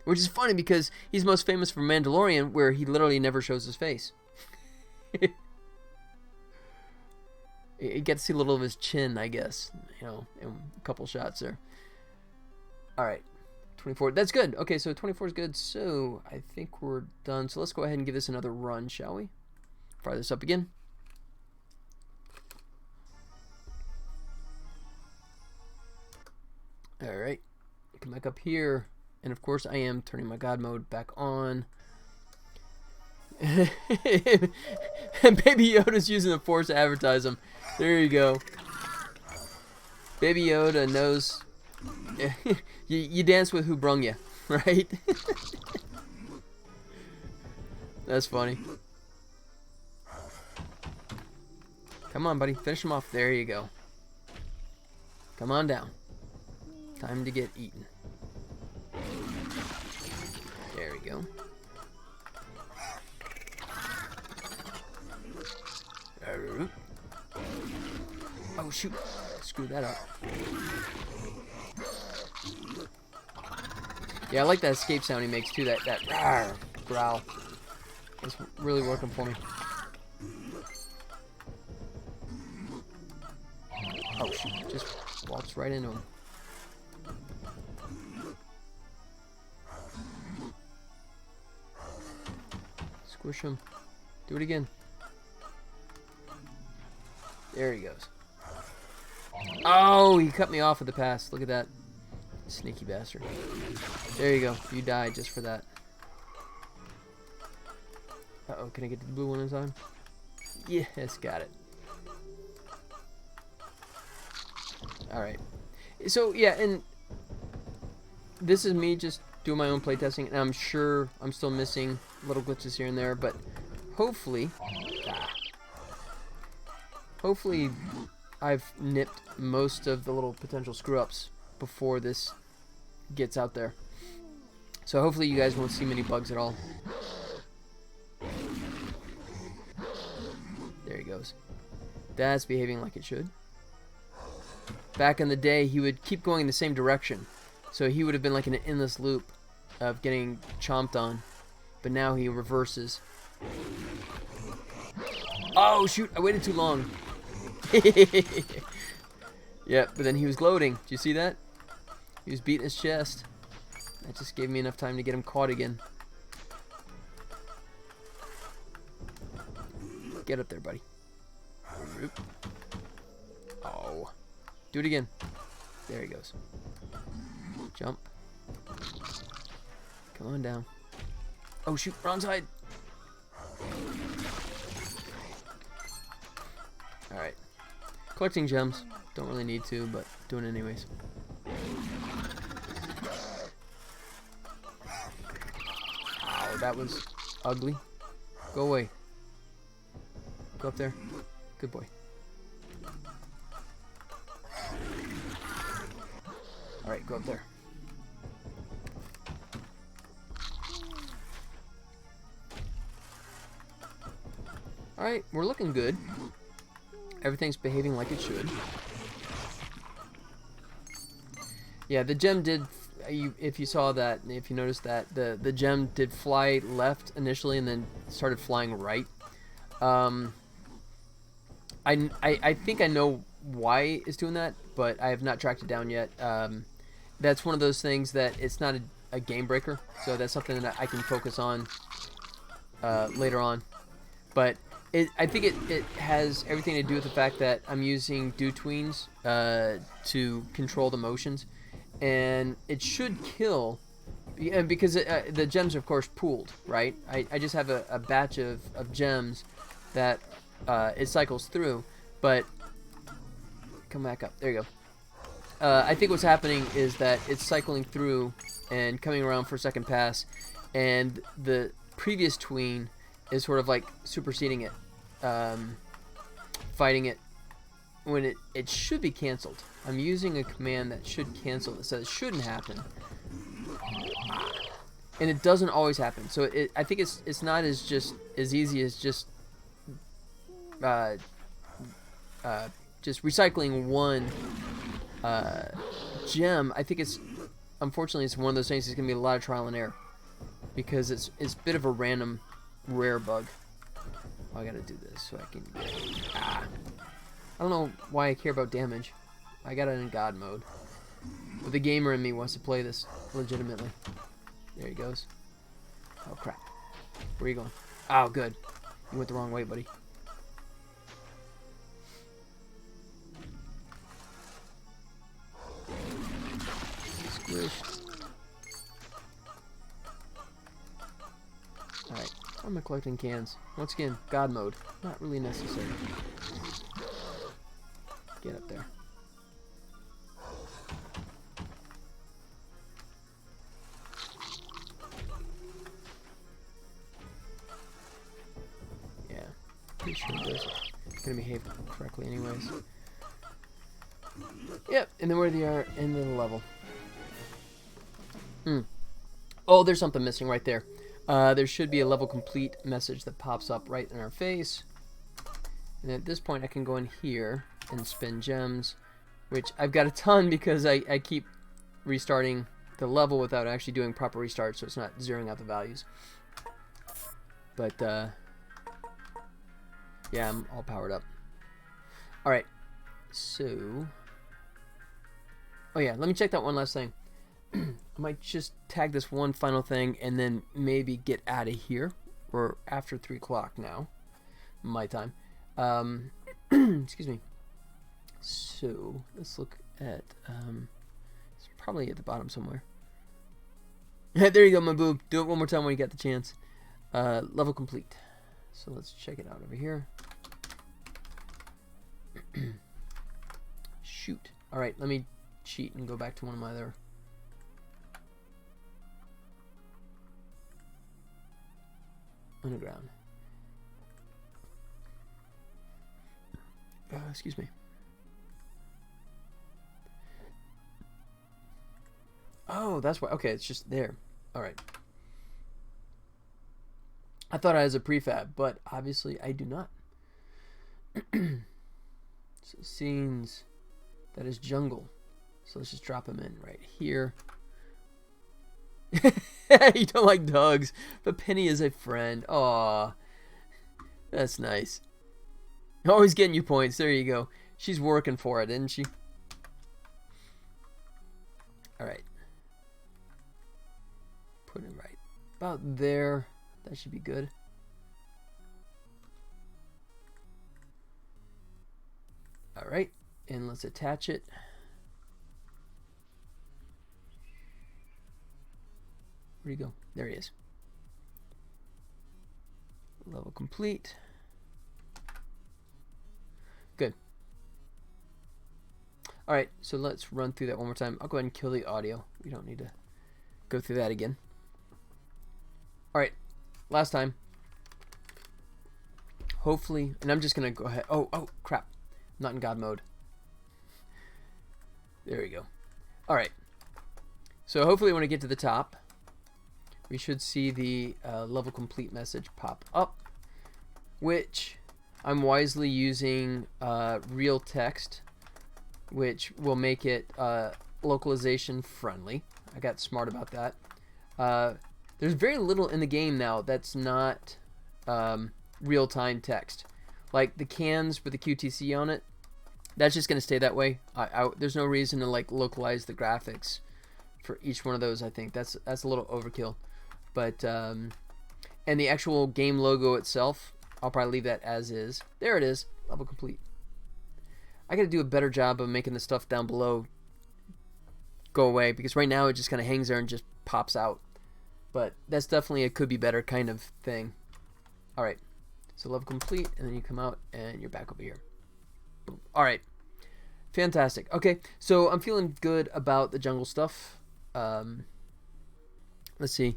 Which is funny because he's most famous for Mandalorian, where he literally never shows his face. You get to see a little of his chin, I guess, you know, in a couple shots there. All right, 24. That's good. Okay, so 24 is good. So I think we're done. So let's go ahead and give this another run, shall we? Fire this up again. All right, come back up here. And of course, I am turning my God mode back on. And Baby Yoda's using the Force to advertise him. There you go. Baby Yoda knows. you dance with who brung you, right? That's funny. Come on, buddy. Finish him off. There you go. Come on down. Time to get eaten. There we go. Oh shoot! Screw that up. Yeah, I like that escape sound he makes too. That rawr, growl. It's really working for me. Oh shoot! Just walks right into him. Squish him. Do it again. There he goes. Oh, he cut me off with the pass. Look at that. Sneaky bastard. There you go. You died just for that. Uh-oh, can I get to the blue one in time? Yes, got it. Alright. So, yeah, and this is me just doing my own playtesting, and I'm sure I'm still missing little glitches here and there, but hopefully, hopefully I've nipped most of the little potential screw-ups before this gets out there. So hopefully you guys won't see many bugs at all. There he goes. That's behaving like it should. Back in the day, he would keep going in the same direction. So he would have been like in an endless loop of getting chomped on. But now he reverses. Oh, shoot. I waited too long. Yeah, but then he was gloating. Did you see that? He was beating his chest. That just gave me enough time to get him caught again. Get up there, buddy. Oh. Do it again. There he goes. Jump. Come on down. Oh, shoot. Wrong side. Alright. Collecting gems. Don't really need to, but doing it anyways. Ow, that was ugly. Go away. Go up there. Good boy. Alright, go up there. Alright, we're looking good. Everything's behaving like it should. Yeah, the gem did, if you saw that, if you noticed that, the gem did fly left initially and then started flying right. I think I know why it's doing that, but I have not tracked it down yet. That's one of those things that it's not a game breaker, so that's something that I can focus on later on. But I think it has everything to do with the fact that I'm using Dewtweens to control the motions, and it should kill, because the gems are of course pooled, right? I just have a batch of gems that it cycles through, but come back up. There you go. I think what's happening is that it's cycling through and coming around for a second pass, and the previous tween is sort of like superseding it, fighting it when it should be canceled. I'm using a command that should cancel it, so it shouldn't happen, and it doesn't always happen. So I think it's not as easy as just recycling one gem. I think unfortunately it's one of those things that's gonna be a lot of trial and error, because it's a bit of a random rare bug. Oh, I gotta do this so I can I don't know why I care about damage. I got it in God mode, but the gamer in me wants to play this legitimately. There he goes. Oh crap, where are you going? Oh good, you went the wrong way, buddy. Alright, why am I collecting cans? Once again, God mode. Not really necessary. Get up there. Yeah, pretty sure this is gonna behave correctly anyways. Yep, and then where they are in the level. Oh, there's something missing right there. There should be a level complete message that pops up right in our face. And at this point I can go in here and spin gems, which I've got a ton because I keep restarting the level without actually doing proper restart, so it's not zeroing out the values. But yeah, I'm all powered up. Alright, so oh yeah, let me check that one last thing. I might just tag this one final thing and then maybe get out of here. We're after 3 o'clock now, my time. Excuse me. So let's look at it's probably at the bottom somewhere. There you go, my boob. Do it one more time when you get the chance. Level complete. So let's check it out over here. Shoot. All right, let me cheat and go back to one of my other. underground. Excuse me. Oh, that's why. Okay, it's just there. All right. I thought I was a prefab, but obviously I do not. So scenes, that is jungle. So let's just drop them in right here. You don't like dogs, but Penny is a friend. Aw, that's nice. Always getting you points. There you go. She's working for it, isn't she? All right. Put it right about there. That should be good. All right, and let's attach it. Where'd he go? There he is. Level complete. Good. All right, so let's run through that one more time. I'll go ahead and kill the audio. We don't need to go through that again. All right, last time. Hopefully, and I'm just gonna go ahead. Oh, crap. I'm not in God mode. There we go. All right. So hopefully when I get to the top, we should see the level complete message pop up, which I'm wisely using real text, which will make it localization friendly. I got smart about that. There's very little in the game now that's not real-time text. Like the cans with the QTC on it, that's just going to stay that way. There's no reason to like localize the graphics for each one of those. I think that's a little overkill. But and the actual game logo itself, I'll probably leave that as is. There it is, level complete. I got to do a better job of making the stuff down below go away, because right now it just kind of hangs there and just pops out. But that's definitely a could be better kind of thing. All right, so level complete, and then you come out and you're back over here. Boom. All right, fantastic. Okay, so I'm feeling good about the jungle stuff. Let's see.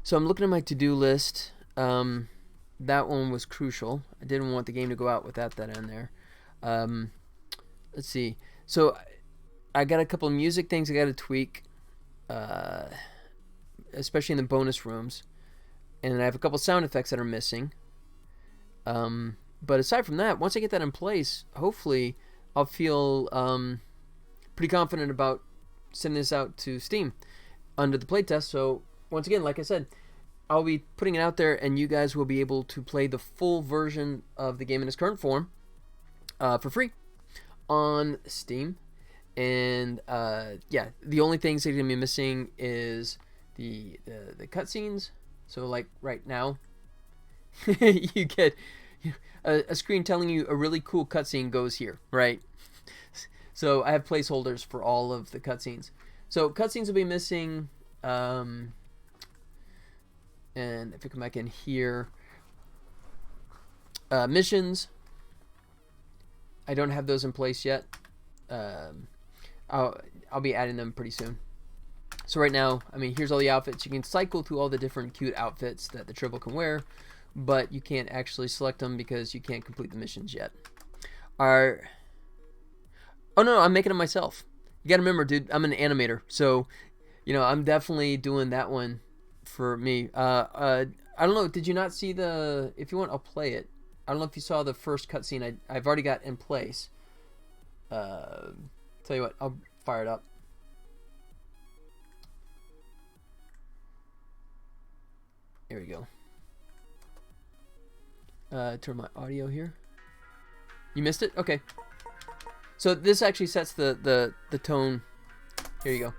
So I'm looking at my to-do list. That one was crucial. I didn't want the game to go out without that in there. Let's see. So I got a couple of music things I got to tweak, especially in the bonus rooms. And I have a couple sound effects that are missing. But aside from that, once I get that in place, hopefully I'll feel pretty confident about sending this out to Steam under the playtest. So once again, like I said, I'll be putting it out there, and you guys will be able to play the full version of the game in its current form for free on Steam. And yeah, the only things that are going to be missing is the cutscenes. So like right now, you get a screen telling you a really cool cutscene goes here, right? So I have placeholders for all of the cutscenes. So cutscenes will be missing. And if I come back in here, missions, I don't have those in place yet. I'll be adding them pretty soon. So right now, I mean, here's all the outfits. You can cycle through all the different cute outfits that the Tribble can wear, but you can't actually select them because you can't complete the missions yet. Oh no, I'm making them myself. You gotta remember, dude, I'm an animator, so you know I'm definitely doing that one for me. I don't know. Did you not see the? If you want, I'll play it. I don't know if you saw the first cutscene I've already got in place. Tell you what, I'll fire it up. Here we go. Turn my audio here. You missed it? Okay. So this actually sets the tone. Here you go.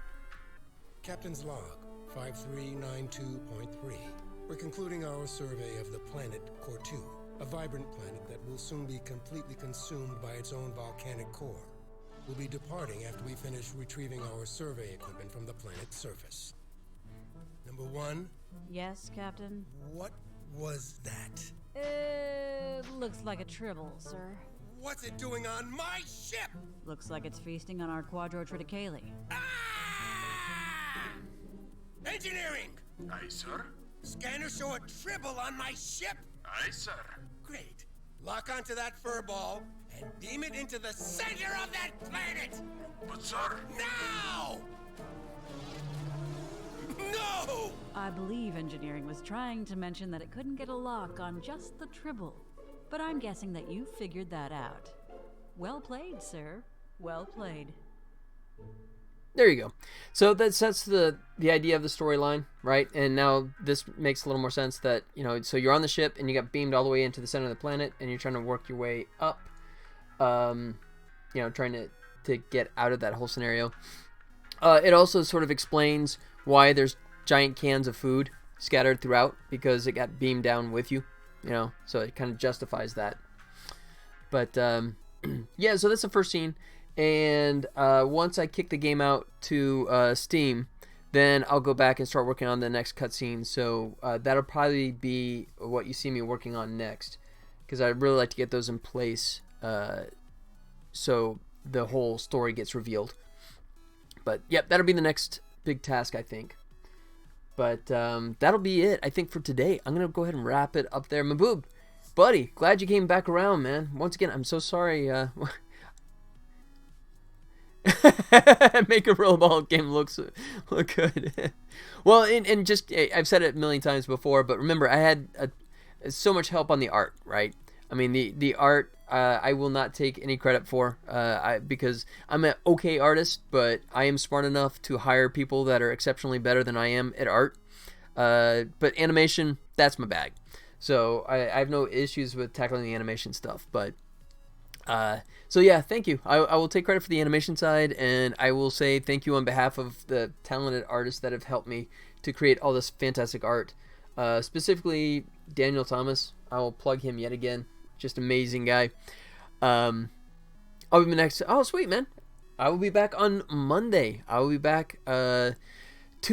Captain's log, 5392.3. We're concluding our survey of the planet Core-2, a vibrant planet that will soon be completely consumed by its own volcanic core. We'll be departing after we finish retrieving our survey equipment from the planet's surface. Number one? Yes, Captain? What was that? Looks like a Tribble, sir. What's it doing on my ship? Looks like it's feasting on our Quadro Triticale. Ah! Engineering! Aye, sir. Scanners show a tribble on my ship. Aye, sir. Great. Lock onto that fur ball and beam it into the center of that planet. But, sir... Now! No! I believe engineering was trying to mention that it couldn't get a lock on just the tribble. But I'm guessing that you figured that out. Well played, sir. Well played. There you go. So that sets the idea of the storyline, right? And now this makes a little more sense that, you know, so you're on the ship and you got beamed all the way into the center of the planet and you're trying to work your way up, you know, trying to get out of that whole scenario. It also sort of explains why there's giant cans of food scattered throughout, because it got beamed down with you, you know, so it kind of justifies that. But, yeah, so that's the first scene. And once I kick the game out to Steam, then I'll go back and start working on the next cutscene. So that'll probably be what you see me working on next, because I'd really like to get those in place so the whole story gets revealed. But yep, that'll be the next big task, I think. But that'll be it, I think, for today. I'm going to go ahead and wrap it up there. Maboob, buddy, glad you came back around, man. Once again, I'm so sorry. Make a real ball game look good. Well, and just, I've said it a million times before, but remember, I had so much help on the art, right? I mean, the art, I will not take any credit for, because I'm an okay artist, but I am smart enough to hire people that are exceptionally better than I am at art. But animation, that's my bag. So I have no issues with tackling the animation stuff, but so yeah, thank you. I will take credit for the animation side, and I will say thank you on behalf of the talented artists that have helped me to create all this fantastic art. Specifically, Daniel Thomas. I will plug him yet again. Just amazing guy. I'll be next. Oh, sweet, man. I will be back on Monday. I will be back 2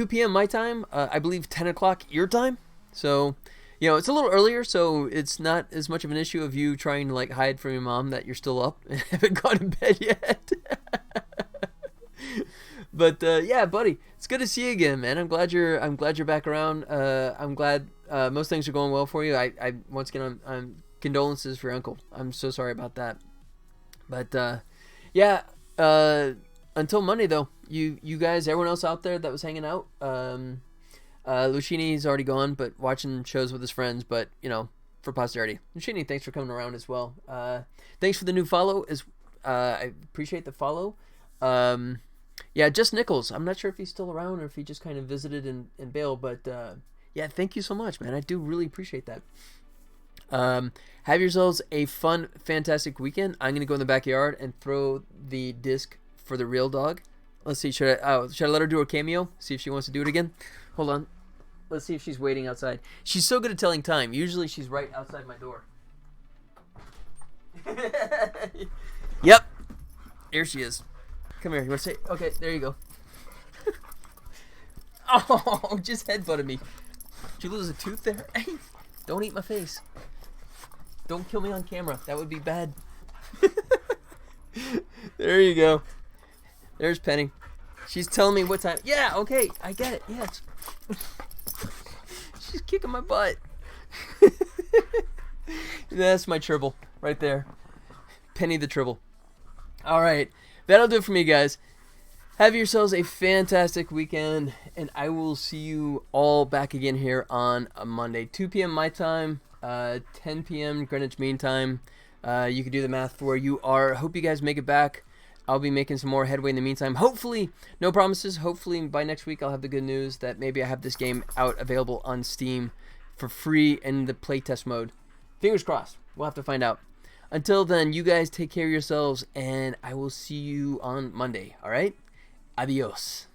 p.m. my time. I believe 10 o'clock your time. So, you know, it's a little earlier, so it's not as much of an issue of you trying to, like, hide from your mom that you're still up and haven't gone to bed yet. But, yeah, buddy, it's good to see you again, man. I'm glad you're back around. I'm glad most things are going well for you. I once again, I'm condolences for your uncle. I'm so sorry about that. But, yeah, until Monday, though, you guys, everyone else out there that was hanging out, Lucchini's already gone, but watching shows with his friends, but, you know, for posterity. Lucchini, thanks for coming around as well. Thanks for the new follow. I appreciate the follow. Yeah, Just Nichols. I'm not sure if he's still around or if he just kind of visited and bailed, but, yeah, thank you so much, man. I do really appreciate that. Have yourselves a fun, fantastic weekend. I'm going to go in the backyard and throw the disc for the real dog. Let's see, should I let her do a cameo? See if she wants to do it again? Hold on. Let's see if she's waiting outside. She's so good at telling time. Usually she's right outside my door. Yep. Here she is. Come here. You want to say? Okay, there you go. Oh, just headbutted me. Did you lose a tooth there? Hey, don't eat my face. Don't kill me on camera. That would be bad. There you go. There's Penny. She's telling me what time. Yeah, okay. I get it. Yeah. She's kicking my butt. That's my Tribble right there. Penny the Tribble. All right. That'll do it for me, guys. Have yourselves a fantastic weekend, and I will see you all back again here on a Monday. 2 p.m. my time, 10 p.m. Greenwich Mean Time. You can do the math for where you are. Hope you guys make it back. I'll be making some more headway in the meantime. Hopefully, no promises. Hopefully, by next week, I'll have the good news that maybe I have this game out available on Steam for free in the playtest mode. Fingers crossed. We'll have to find out. Until then, you guys take care of yourselves, and I will see you on Monday. All right? Adios.